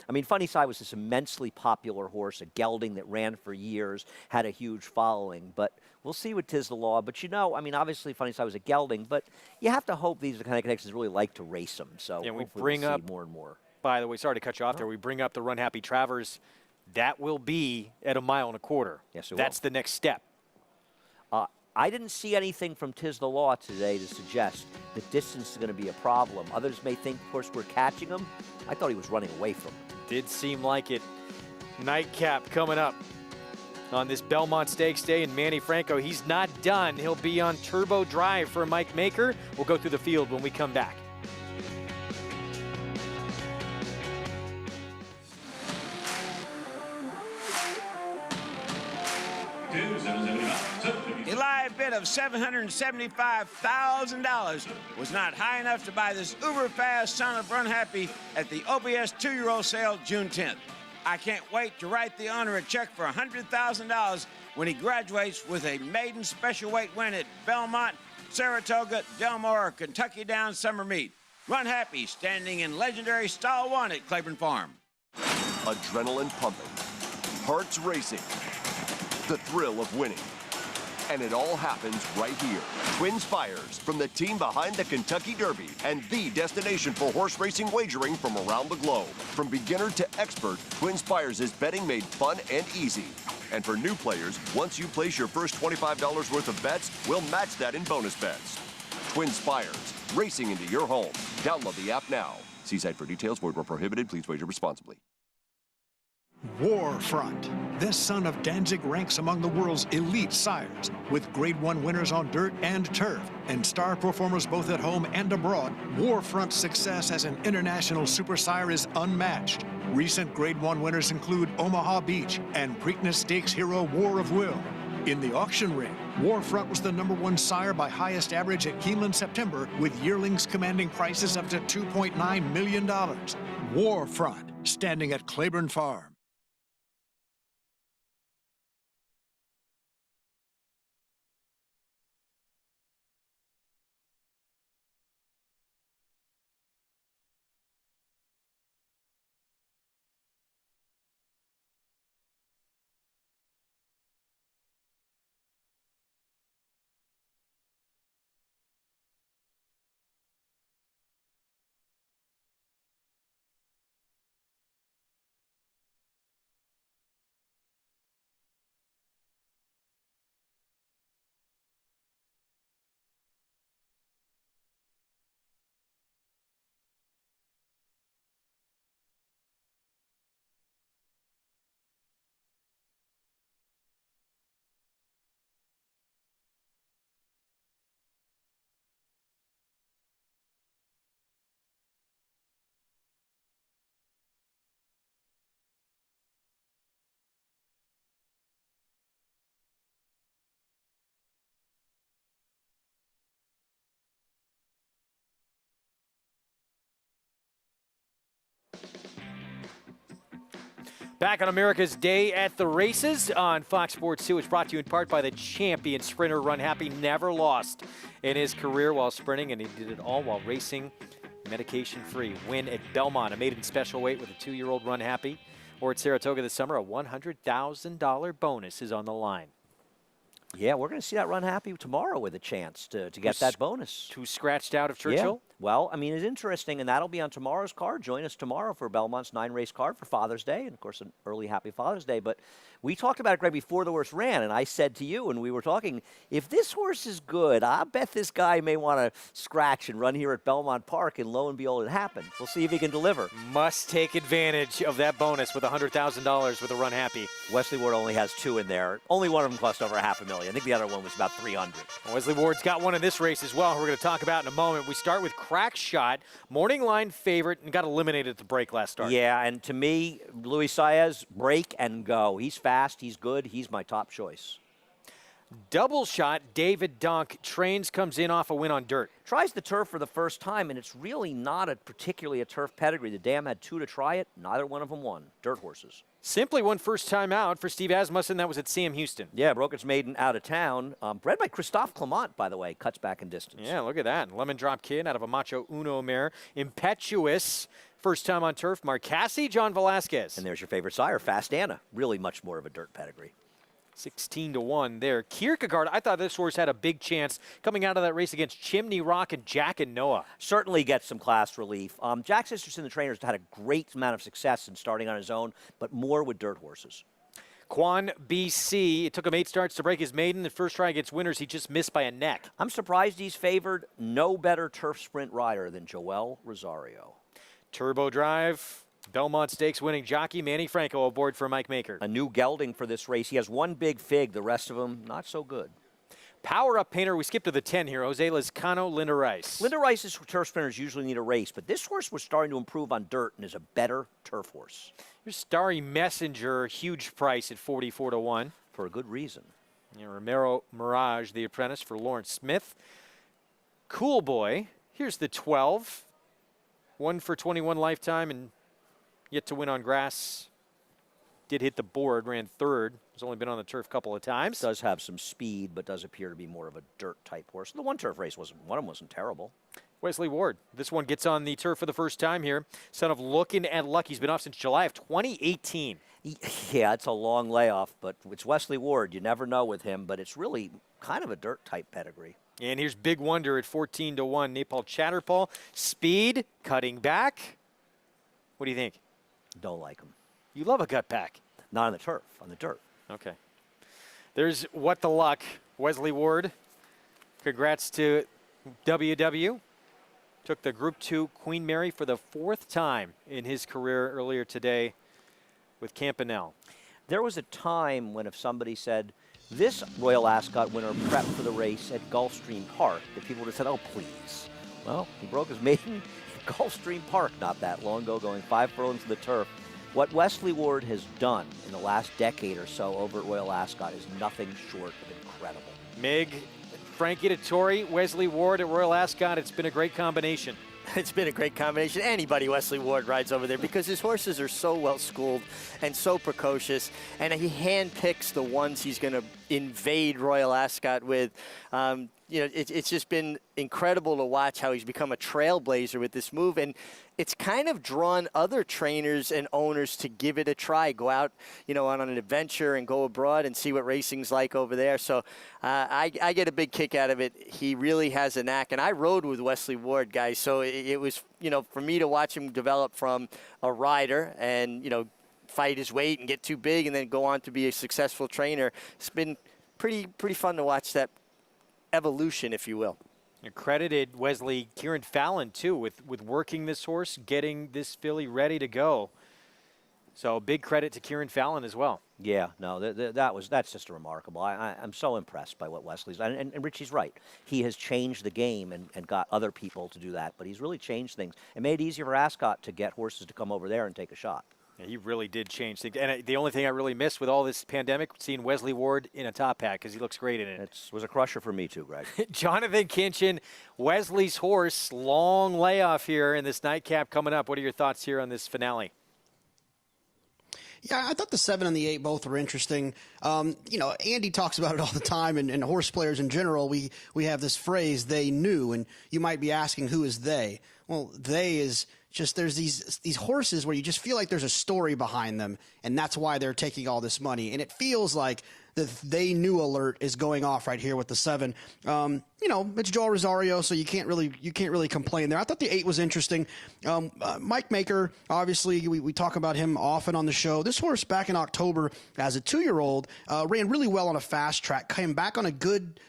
Speaker 1: I mean, Funny Side was this immensely popular horse, a gelding that ran for years, had a huge following. But we'll see with Tis the Law. But, you know, I mean, obviously Funny Side was a gelding, but you have to hope these kind of connections really like to race them. So
Speaker 2: yeah, we
Speaker 1: hopefully
Speaker 2: bring
Speaker 1: we'll
Speaker 2: up
Speaker 1: see more and more.
Speaker 2: By the way, sorry to cut you off there. We bring up the Runhappy Travers. That will be at 1.25 miles.
Speaker 1: Yes, it
Speaker 2: That's
Speaker 1: will.
Speaker 2: the next step.
Speaker 1: I didn't see anything from Tis the Law today to suggest that distance is going to be a problem. Others may think, of course, we're catching him. I thought he was running away from him.
Speaker 2: Did seem like it. Nightcap coming up on this Belmont Stakes day, and Manny Franco, he's not done. He'll be on turbo drive for Mike Maker. We'll go through the field when we come back.
Speaker 10: A live bid of $775,000 was not high enough to buy this uber-fast son of Runhappy at the OBS 2-year-old sale June 10th. I can't wait to write the owner a check for $100,000 when he graduates with a maiden special weight win at Belmont, Saratoga, Delmar, or Kentucky Downs Summer Meet. Runhappy standing in legendary Stall 1 at Claiborne Farm.
Speaker 18: Adrenaline pumping, hearts racing, the thrill of winning. And it all happens right here. Twin Spires, from the team behind the Kentucky Derby and the destination for horse racing wagering from around the globe. From beginner to expert, Twin Spires is betting made fun and easy. And for new players, once you place your first $25 worth of bets, we'll match that in bonus bets. Twin Spires, racing into your home. Download the app now. See site for details. Void where prohibited. Please wager responsibly.
Speaker 19: Warfront. This son of Danzig ranks among the world's elite sires, with Grade 1 winners on dirt and turf, and star performers both at home and abroad. Warfront's success as an international super sire is unmatched. Recent Grade 1 winners include Omaha Beach and Preakness Stakes hero War of Will. In the auction ring, Warfront was the #1 sire by highest average at Keeneland September, with yearlings commanding prices up to $2.9 million. Warfront, standing at Claiborne Farm.
Speaker 2: Back on America's Day at the Races on Fox Sports 2. It's brought to you in part by the champion sprinter Runhappy. Never lost in his career while sprinting, and he did it all while racing medication-free. Win at Belmont, a maiden special weight with a 2-year-old Runhappy. Or at Saratoga this summer, a $100,000 bonus is on the line.
Speaker 1: Yeah, we're going to see that Runhappy tomorrow with a chance to get that bonus.
Speaker 2: Who scratched out of Churchill?
Speaker 1: Yeah. Well, I mean, it's interesting, and that'll be on tomorrow's card. Join us tomorrow for Belmont's 9-race card for Father's Day, and, of course, an early Happy Father's Day. But we talked about it, Greg, before the horse ran, and I said to you when we were talking, if this horse is good, I bet this guy may want to scratch and run here at Belmont Park, and lo and behold, it happened. We'll see if he can deliver.
Speaker 2: Must take advantage of that bonus with $100,000 with a Runhappy.
Speaker 1: Wesley Ward only has 2 in there. Only one of them cost over $500,000. I think the other one was about $300,000.
Speaker 2: Wesley Ward's got one in this race as well. We're going to talk about in a moment. We start with Crack Shot, morning line favorite, and got eliminated at the break last start.
Speaker 1: Yeah, and to me, Luis Saez, break and go. He's fast, he's good, he's my top choice.
Speaker 2: Double shot, David Dunk trains, comes in off a win on dirt.
Speaker 1: Tries the turf for the first time, and it's really not particularly a turf pedigree. The dam had 2 to try it. Neither one of them won. Dirt horses.
Speaker 2: Simply won first time out for Steve Asmussen. That was at Sam Houston.
Speaker 1: Yeah, broke its maiden out of town. Bred by Christophe Clement, by the way. Cuts back in distance.
Speaker 2: Yeah, look at that. Lemon Drop Kid out of a Macho Uno mare. Impetuous. First time on turf. Marcassi, John Velasquez.
Speaker 1: And there's your favorite sire, Fast Anna. Really much more of a dirt pedigree.
Speaker 2: 16-1 there. Kierkegaard, I thought this horse had a big chance coming out of that race against Chimney Rock and Jack and Noah.
Speaker 1: Certainly gets some class relief. Jack Sisterson, the trainer, has had a great amount of success in starting on his own, but more with dirt horses.
Speaker 2: Quan BC, it took him 8 starts to break his maiden. The first try against winners, he just missed by a neck.
Speaker 1: I'm surprised he's favored. No better turf sprint rider than Joel Rosario.
Speaker 2: Turbo Drive. Belmont Stakes winning jockey Manny Franco aboard for Mike Maker.
Speaker 1: A new gelding for this race. He has one big fig. The rest of them, not so good.
Speaker 2: Power Up Painter, we skipped to the 10 here. Jose Lezcano, Linda Rice.
Speaker 1: Linda Rice's turf sprinters usually need a race, but this horse was starting to improve on dirt and is a better turf horse.
Speaker 2: Here's Starry Messenger, huge price at 44-1.
Speaker 1: For a good reason.
Speaker 2: Yeah, Romero Mirage, the apprentice for Lawrence Smith. Cool Boy, here's the 12. 1 for 21 lifetime and yet to win on grass. Did hit the board, ran 3rd. Has only been on the turf a couple of times.
Speaker 1: Does have some speed, but does appear to be more of a dirt type horse. The one turf race one of them wasn't terrible.
Speaker 2: Wesley Ward. This one gets on the turf for the first time here. Son of Lookin' at Luck. He's been off since July of 2018.
Speaker 1: Yeah, it's a long layoff, but it's Wesley Ward. You never know with him, but it's really kind of a dirt type pedigree.
Speaker 2: And here's Big Wonder at 14-1. Nepal Chatterpaul. Speed, cutting back. What do you think?
Speaker 1: Don't like him.
Speaker 2: You love a gut pack.
Speaker 1: Not on the turf, on the dirt.
Speaker 2: Okay. There's What the Luck. Wesley Ward. Congrats to WW. Took the Group 2 Queen Mary for the 4th time in his career earlier today with Campanelle.
Speaker 1: There was a time when if somebody said, this Royal Ascot winner prepped for the race at Gulfstream Park, that people would have said, oh, please. Well, he broke his maiden at Gulfstream Park not that long ago, going 5 furlongs to the turf. What Wesley Ward has done in the last decade or so over at Royal Ascot is nothing short of incredible.
Speaker 2: Mig, Frankie Dettori, Wesley Ward at Royal Ascot. It's been a great combination.
Speaker 11: It's been a great combination. Anybody Wesley Ward rides over there because his horses are so well schooled and so precocious, and he handpicks the ones he's going to invade Royal Ascot with. You know, it's just been incredible to watch how he's become a trailblazer with this move, and it's kind of drawn other trainers and owners to give it a try, go out, you know, on an adventure and go abroad and see what racing's like over there. So I get a big kick out of it. He really has a knack, and I rode with Wesley Ward, guys, so it was, you know, for me to watch him develop from a rider and, you know, fight his weight and get too big and then go on to be a successful trainer. It's been pretty fun to watch that evolution, if you will.
Speaker 2: Credited Wesley Kieran Fallon, too, with working this horse, getting this filly ready to go. So big credit to Kieran Fallon as well.
Speaker 1: Yeah, no, that's just remarkable. I'm so impressed by what Wesley's done. And Richie's right. He has changed the game and got other people to do that, but he's really changed things and made it easier for Ascot to get horses to come over there and take a shot.
Speaker 2: Yeah, he really did change things. And the only thing I really missed with all this pandemic was seeing Wesley Ward in a top hat because he looks great in it.
Speaker 1: It was a crusher for me too, Greg.
Speaker 2: Jonathan Kinchin, Wesley's horse, long layoff here in this nightcap coming up. What are your thoughts here on this finale?
Speaker 4: Yeah, I thought the 7 and the 8 both were interesting. You know, Andy talks about it all the time, and horse players in general, we have this phrase, they knew, and you might be asking, who is they? Well, they is just there's these horses where you just feel like there's a story behind them, and that's why they're taking all this money. And it feels like the they knew alert is going off right here with the 7. You know, it's Joel Rosario, so you can't really complain there. I thought the 8 was interesting. Mike Maker, obviously, we talk about him often on the show. This horse back in October as a 2-year-old ran really well on a fast track, came back on a good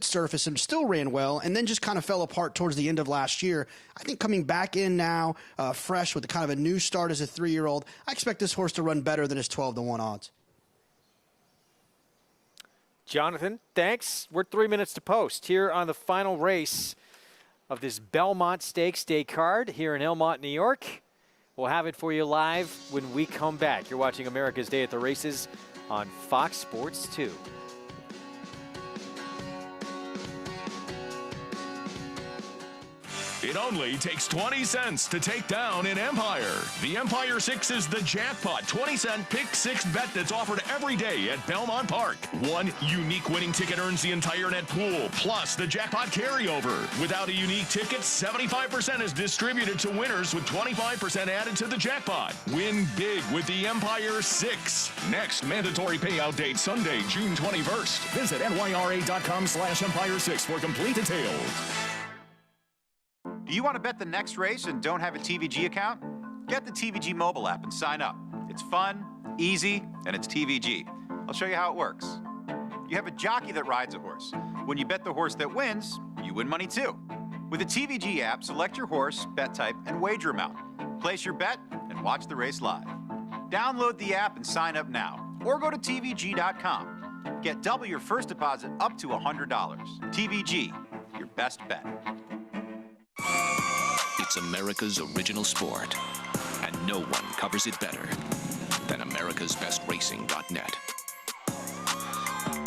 Speaker 4: surface and still ran well, and then just kind of fell apart towards the end of last year. I think coming back in now, fresh with kind of a new start as a 3-year-old, I expect this horse to run better than his 12-1 odds.
Speaker 2: Jonathan, thanks. We're 3 minutes to post here on the final race of this Belmont Stakes Day card here in Elmont, New York. We'll have it for you live when we come back. You're watching America's Day at the Races on Fox Sports 2.
Speaker 9: It only takes 20 cents to take down an Empire. The Empire 6 is the jackpot 20-cent pick six bet that's offered every day at Belmont Park. One unique winning ticket earns the entire net pool, plus the jackpot carryover. Without a unique ticket, 75% is distributed to winners with 25% added to the jackpot. Win big with the Empire 6. Next mandatory payout date Sunday, June 21st. Visit nyra.com/Empire6 for complete details.
Speaker 20: Do you want to bet the next race and don't have a TVG account? Get the TVG mobile app and sign up. It's fun, easy, and it's TVG. I'll show you how it works. You have a jockey that rides a horse. When you bet the horse that wins, you win money too. With the TVG app, select your horse, bet type, and wager amount. Place your bet and watch the race live. Download the app and sign up now, or go to TVG.com. Get double your first deposit up to $100. TVG, your best bet.
Speaker 21: It's America's original sport, and no one covers it better than americasbestracing.net.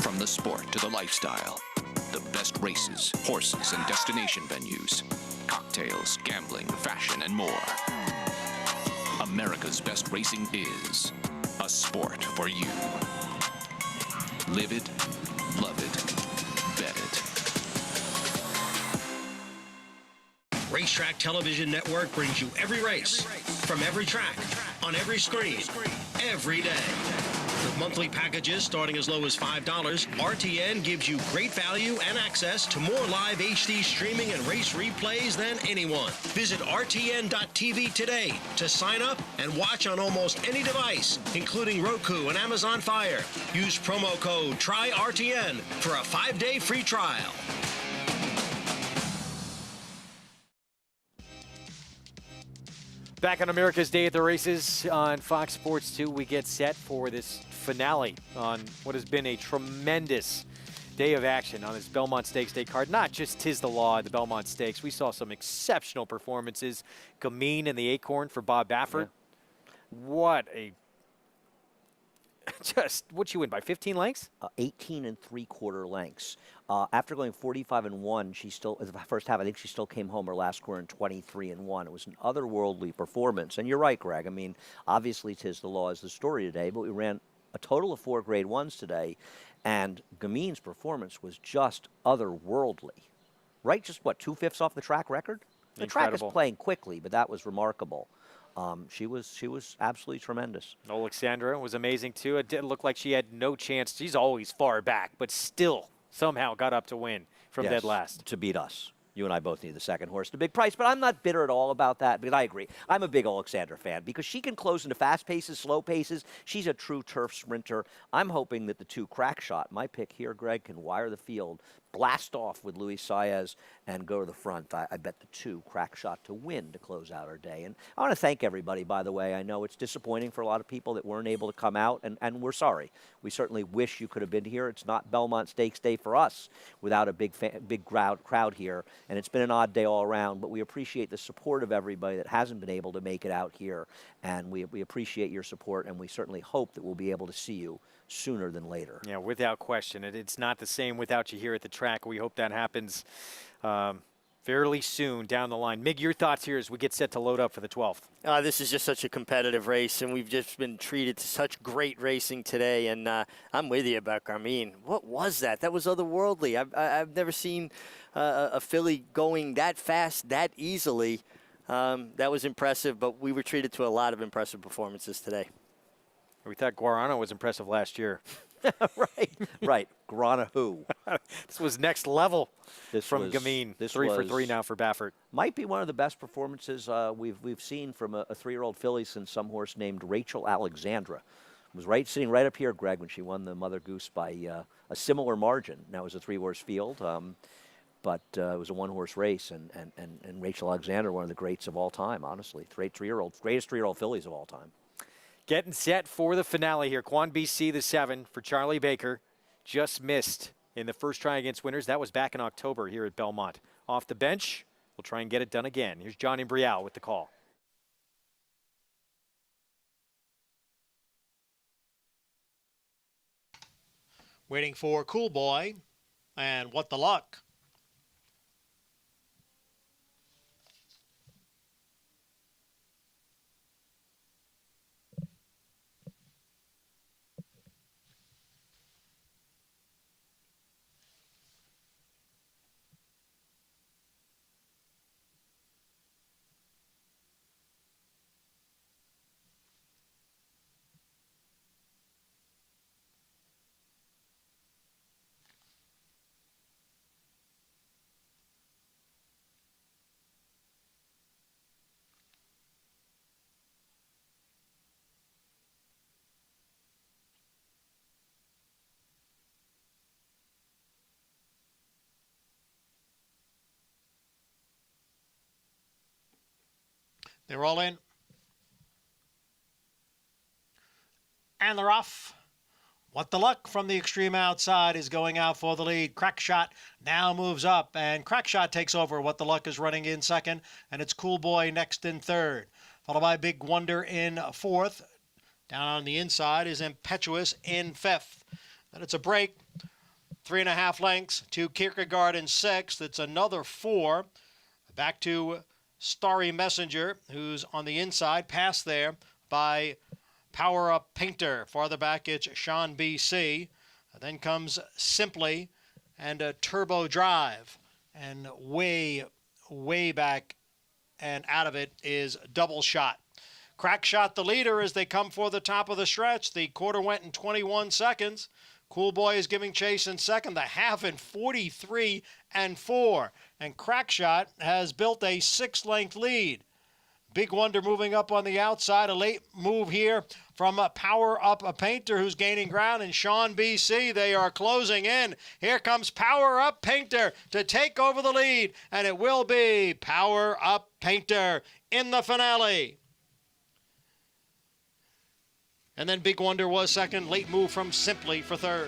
Speaker 21: From the sport to the lifestyle, the best races, horses, and destination venues, cocktails, gambling, fashion, and more. America's Best Racing is a sport for you. Live it, love it, bet it.
Speaker 22: Racetrack Television Network brings you every race, from every track, on every screen, every day. With monthly packages starting as low as $5, RTN gives you great value and access to more live HD streaming and race replays than anyone. Visit RTN.tv today to sign up and watch on almost any device, including Roku and Amazon Fire. Use promo code TRYRTN for a 5-day free trial.
Speaker 2: Back on America's Day at the Races on Fox Sports 2, we get set for this finale on what has been a tremendous day of action on this Belmont Stakes Day card. Not just 'Tis the Law at the Belmont Stakes. We saw some exceptional performances. Gamine and the Acorn for Bob Baffert. Yeah. What a... Just, what'd you win, by 15 lengths?
Speaker 1: 18 3/4 lengths. After going 45-1, she still, as the first half, I think she still came home her last quarter in 23-1. It was an otherworldly performance. And you're right, Greg. I mean, obviously, 'Tis the Law is the story today, but we ran a total of 4 Grade 1s today, and Gamine's performance was just otherworldly. Right? Just, what, 2/5 off the track record? The track is playing quickly, but that was remarkable. She was absolutely tremendous.
Speaker 2: Alexandra was amazing, too. It didn't look like she had no chance. She's always far back, but still somehow got up to win from dead last.
Speaker 1: To beat us. You and I both need the second horse, the big price, but I'm not bitter at all about that, because I agree. I'm a big Alexandra fan because she can close into fast paces, slow paces. She's a true turf sprinter. I'm hoping that the 2 Crack Shot, my pick here, Greg, can wire the field, blast off with Luis Saez, and go to the front. I bet the 2 Crack Shot to win to close out our day. And I want to thank everybody, by the way. I know it's disappointing for a lot of people that weren't able to come out, and we're sorry. We certainly wish you could have been here. It's not Belmont Stakes Day for us without a big crowd here, and it's been an odd day all around, but we appreciate the support of everybody that hasn't been able to make it out here, and we appreciate your support, and we certainly hope that we'll be able to see you sooner than later.
Speaker 2: Yeah, without question. It's not the same without you here at the track. We hope that happens fairly soon down the line. Mig, your thoughts here as we get set to load up for the 12th.
Speaker 11: This is just such a competitive race, and we've just been treated to such great racing today, and I'm with you about Gamine. What was that? That was otherworldly. I've never seen a filly going that fast, that easily. That was impressive, but we were treated to a lot of impressive performances today.
Speaker 2: We thought Guarana was impressive last year.
Speaker 1: Right. Guarana who?
Speaker 2: This was next level from Gamine. 3 for 3 now for Baffert.
Speaker 1: Might be one of the best performances we've seen from a 3-year-old filly since some horse named Rachel Alexandra. Was sitting right up here, Greg, when she won the Mother Goose by a similar margin. Now it was a 3-horse field, but it was a 1-horse race, and Rachel Alexandra, one of the greats of all time, honestly. Greatest 3-year-old fillies of all time.
Speaker 2: Getting set for the finale here. Quan BC, the 7 for Charlie Baker. Just missed in the first try against Winners. That was back in October here at Belmont. Off the bench, we'll try and get it done again. Here's Johnny Brielle with the call.
Speaker 3: Waiting for Cool Boy and What the Luck. They roll in. And they're off. What the Luck from the extreme outside is going out for the lead. Crackshot now moves up, and Crackshot takes over. What the Luck is running in second, and it's Cool Boy next in third. Followed by Big Wonder in fourth. Down on the inside is Impetuous in fifth. Then it's a break. 3.5 lengths to Kierkegaard in sixth. It's another 4. Back to Starry Messenger, who's on the inside, passed there by Power Up Painter. Farther back, it's Sean B.C. Then comes Simply and a Turbo Drive. And way back and out of it is Double Shot. Crackshot the leader as they come for the top of the stretch. The quarter went in 21 seconds. Cool Boy is giving chase in second. The half in 43 and 4. And Crackshot has built a 6-length lead. Big Wonder moving up on the outside. A late move here from Power Up a Painter, who's gaining ground, and Sean B.C. They are closing in. Here comes Power Up Painter to take over the lead, and it will be Power Up Painter in the finale. And then Big Wonder was second. Late move from Simply for third.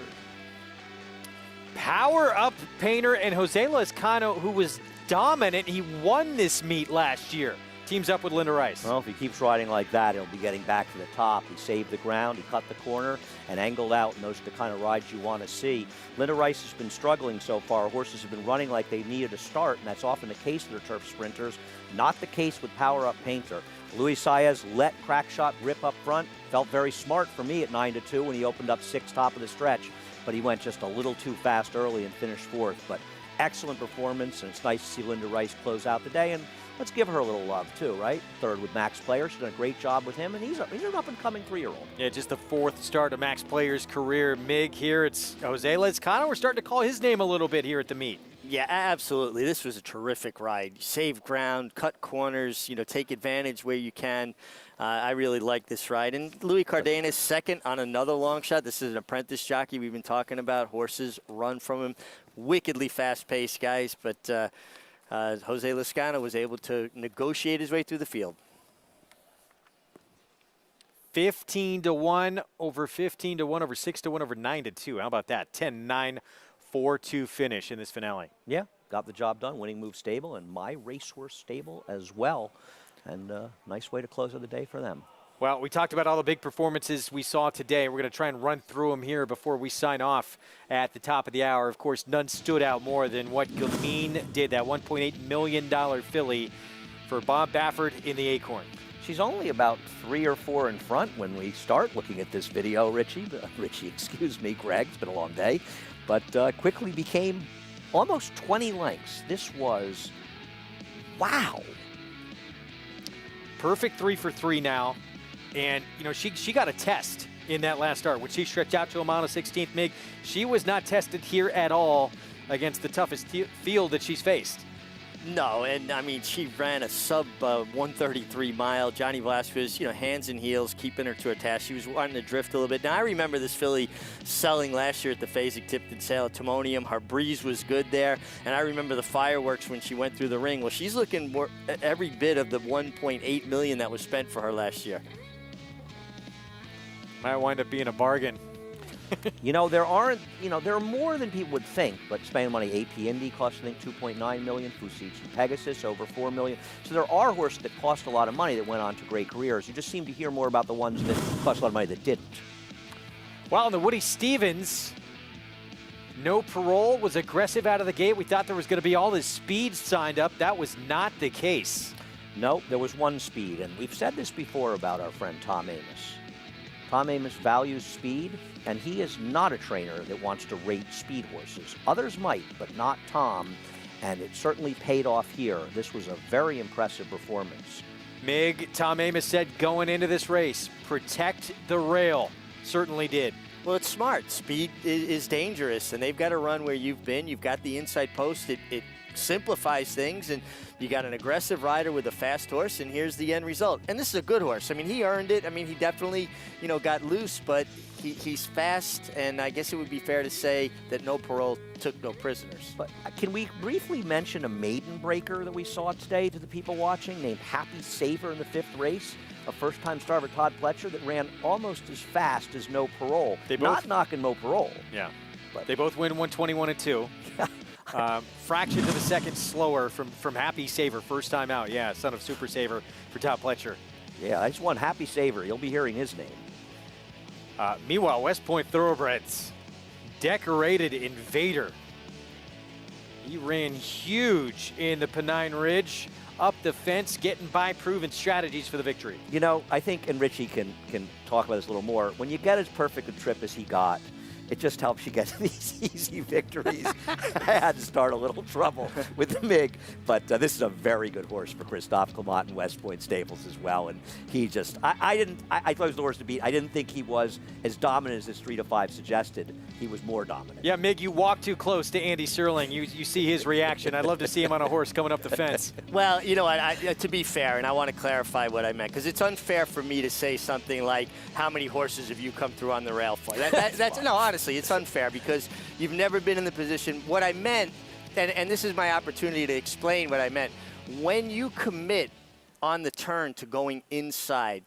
Speaker 2: Power Up Painter and Jose Lezcano, who was dominant. He won this meet last year. Teams up with Linda Rice.
Speaker 1: Well, if he keeps riding like that, he'll be getting back to the top. He saved the ground, he cut the corner, and angled out, and those are the kind of rides you want to see. Linda Rice has been struggling so far. Horses have been running like they needed a start, and that's often the case for the turf sprinters. Not the case with Power Up Painter. Luis Saez let Crackshot rip up front. Felt very smart for me at 9-2 when he opened up 6 top of the stretch, but he went just a little too fast early and finished 4th. But excellent performance, and it's nice to see Linda Rice close out the day. And let's give her a little love, too, right? Third with Max Player. She's done a great job with him, and he's an up-and-coming 3-year-old.
Speaker 2: Yeah, just the 4th start of Max Player's career. Mig here, it's Jose Lezcano. We're starting to call his name a little bit here at the meet.
Speaker 11: Yeah, absolutely. This was a terrific ride. Save ground, cut corners, take advantage where you can. I really like this ride. And Louis Cardenas second on another long shot. This is an apprentice jockey we've been talking about. Horses run from him. Wickedly fast-paced guys, but Jose Lezcano was able to negotiate his way through the field.
Speaker 2: 15-1 over 15-1 over 6-1 over 9-2. How about that? 10-9, 4-2 finish in this finale.
Speaker 1: Yeah, got the job done. Winning Move stable and My Racehorse stable as well. And nice way to close out the day for them.
Speaker 2: Well, we talked about all the big performances we saw today. We're going to try and run through them here before we sign off at the top of the hour. Of course, none stood out more than what Gamine did, that $1.8 million filly for Bob Baffert in the Acorn.
Speaker 1: She's only about 3 or 4 in front when we start looking at this video, Richie, excuse me, Greg, it's been a long day, but quickly became almost 20 lengths. This was, wow.
Speaker 2: Perfect 3 for 3 now. And, she got a test in that last start. When she stretched out to a mile 16th Mig, she was not tested here at all against the toughest field that she's faced.
Speaker 11: No, and I mean, she ran a sub 133 mile. Johnny Velasquez, hands and heels, keeping her to her task. She was wanting to drift a little bit. Now, I remember this filly selling last year at the Fasig-Tipton sale at Timonium. Her breeze was good there, and I remember the fireworks when she went through the ring. Well, she's looking more, every bit of the $1.8 million that was spent for her last year.
Speaker 2: Might wind up being a bargain.
Speaker 1: There are more than people would think, but spending money. AP Indy cost, I think, $2.9 million. Fusici Pegasus, over $4 million. So there are horses that cost a lot of money that went on to great careers. You just seem to hear more about the ones that cost a lot of money that didn't.
Speaker 2: Well, in the Woody Stevens, No Parole was aggressive out of the gate. We thought there was going to be all this speed signed up. That was not the case.
Speaker 1: No, there was one speed, and we've said this before about our friend Tom Amoss. Tom Amoss values speed, and he is not a trainer that wants to rate speed horses. Others might, but not Tom, and it certainly paid off here. This was a very impressive performance.
Speaker 2: Mig, Tom Amoss said going into this race, protect the rail. Certainly did.
Speaker 11: Well, it's smart. Speed is dangerous, and they've got to run where you've been. You've got the inside post. It simplifies things, and you got an aggressive rider with a fast horse, and here's the end result. And this is a good horse. I mean, he earned it. I mean, he definitely, got loose, but he's fast, and I guess it would be fair to say that no parole took no prisoners.
Speaker 1: But can we briefly mention a maiden breaker that we saw today to the people watching named Happy Saver in the 5th race? A first-time star for Todd Pletcher that ran almost as fast as No Parole. Not knocking No Parole.
Speaker 2: Yeah. But they both win 121 and 2. Fraction to the second slower from Happy Saver, first time out. Yeah, son of Super Saver for Todd Pletcher.
Speaker 1: Yeah, I just want Happy Saver. You'll be hearing his name.
Speaker 2: Meanwhile, West Point Thoroughbreds, Decorated Invader. He ran huge in the Pennine Ridge, up the fence, getting by proven strategies for the victory.
Speaker 1: I think, and Richie can talk about this a little more, when you get as perfect a trip as he got, it just helps you get to these easy victories. I had to start a little trouble with the MiG, but this is a very good horse for Christophe Clement and West Point Stables as well. And he just, I thought he was the horse to beat. I didn't think he was as dominant as this 3-5 suggested. He was more dominant.
Speaker 2: Yeah, MiG, you walk too close to Andy Serling. You see his reaction. I'd love to see him on a horse coming up the fence.
Speaker 11: Well, to be fair, and I want to clarify what I meant, because it's unfair for me to say something like, how many horses have you come through on the rail for? That's no, honestly. It's unfair because you've never been in the position. What I meant, and this is my opportunity to explain what I meant, when you commit on the turn to going inside,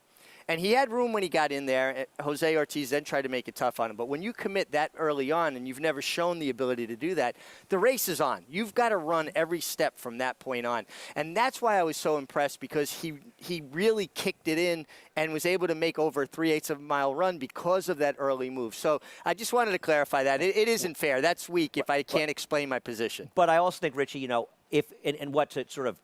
Speaker 11: and he had room when he got in there. Jose Ortiz then tried to make it tough on him. But when you commit that early on and you've never shown the ability to do that, the race is on. You've got to run every step from that point on. And that's why I was so impressed, because he really kicked it in and was able to make over a 3/8 of a mile run because of that early move. So I just wanted to clarify that. It isn't fair. That's weak if I can't explain my position.
Speaker 1: But I also think, Richie, if and what to sort of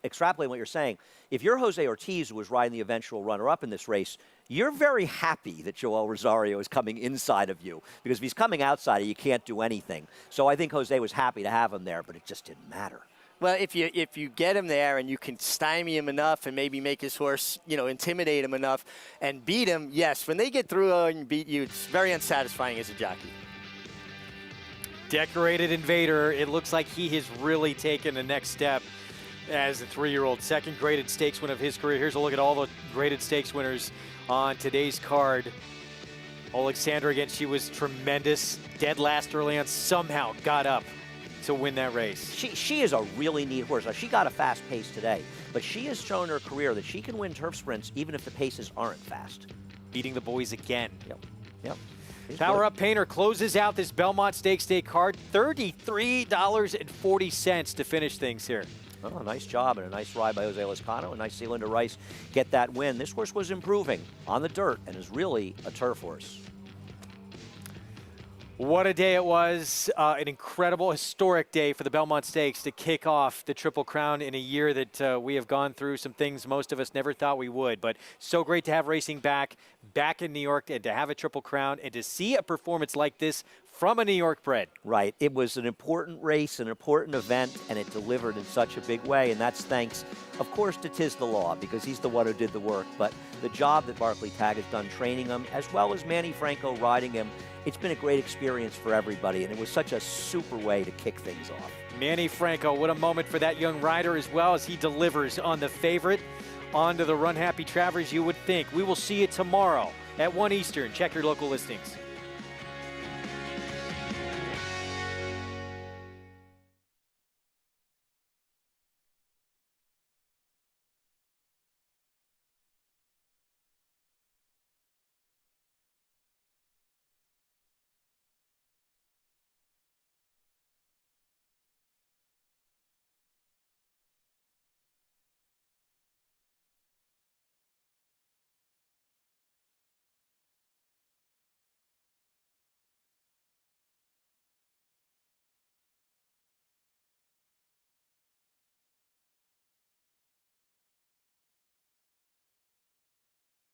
Speaker 1: extrapolate what you're saying, if you're Jose Ortiz, who was riding the eventual runner-up in this race, you're very happy that Joel Rosario is coming inside of you, because if he's coming outside of you, you can't do anything. So I think Jose was happy to have him there, but it just didn't matter.
Speaker 11: Well, if you get him there and you can stymie him enough and maybe make his horse, intimidate him enough and beat him, yes, when they get through and beat you, it's very unsatisfying as a jockey.
Speaker 2: Decorated Invader, it looks like he has really taken the next step as a 3-year-old, second graded stakes win of his career. Here's a look at all the graded stakes winners on today's card. Alexandra, again, she was tremendous, dead last early on, somehow got up to win that race.
Speaker 1: She is a really neat horse. Now, she got a fast pace today, but she has shown her career that she can win turf sprints even if the paces aren't fast.
Speaker 2: Beating the boys again.
Speaker 1: Yep.
Speaker 2: Power Up Painter closes out this Belmont Stakes Day card, $33.40 to finish things here.
Speaker 1: Oh, nice job and a nice ride by Jose Lezcano. A nice see Linda Rice get that win. This horse was improving on the dirt and is really a turf horse.
Speaker 2: What a day it was. An incredible, historic day for the Belmont Stakes to kick off the Triple Crown in a year that we have gone through some things most of us never thought we would. But so great to have racing back in New York, and to have a Triple Crown and to see a performance like this from a New York bred.
Speaker 1: Right. It was an important race, an important event, and it delivered in such a big way. And that's thanks, of course, to Tiz the Law, because he's the one who did the work. But the job that Berkeley Tagg has done training him, as well as Manny Franco riding him, it's been a great experience for everybody. And it was such a super way to kick things off.
Speaker 2: Manny Franco, what a moment for that young rider, as well as he delivers on the favorite onto the Runhappy Travers, you would think. We will see you tomorrow at 1 Eastern. Check your local listings.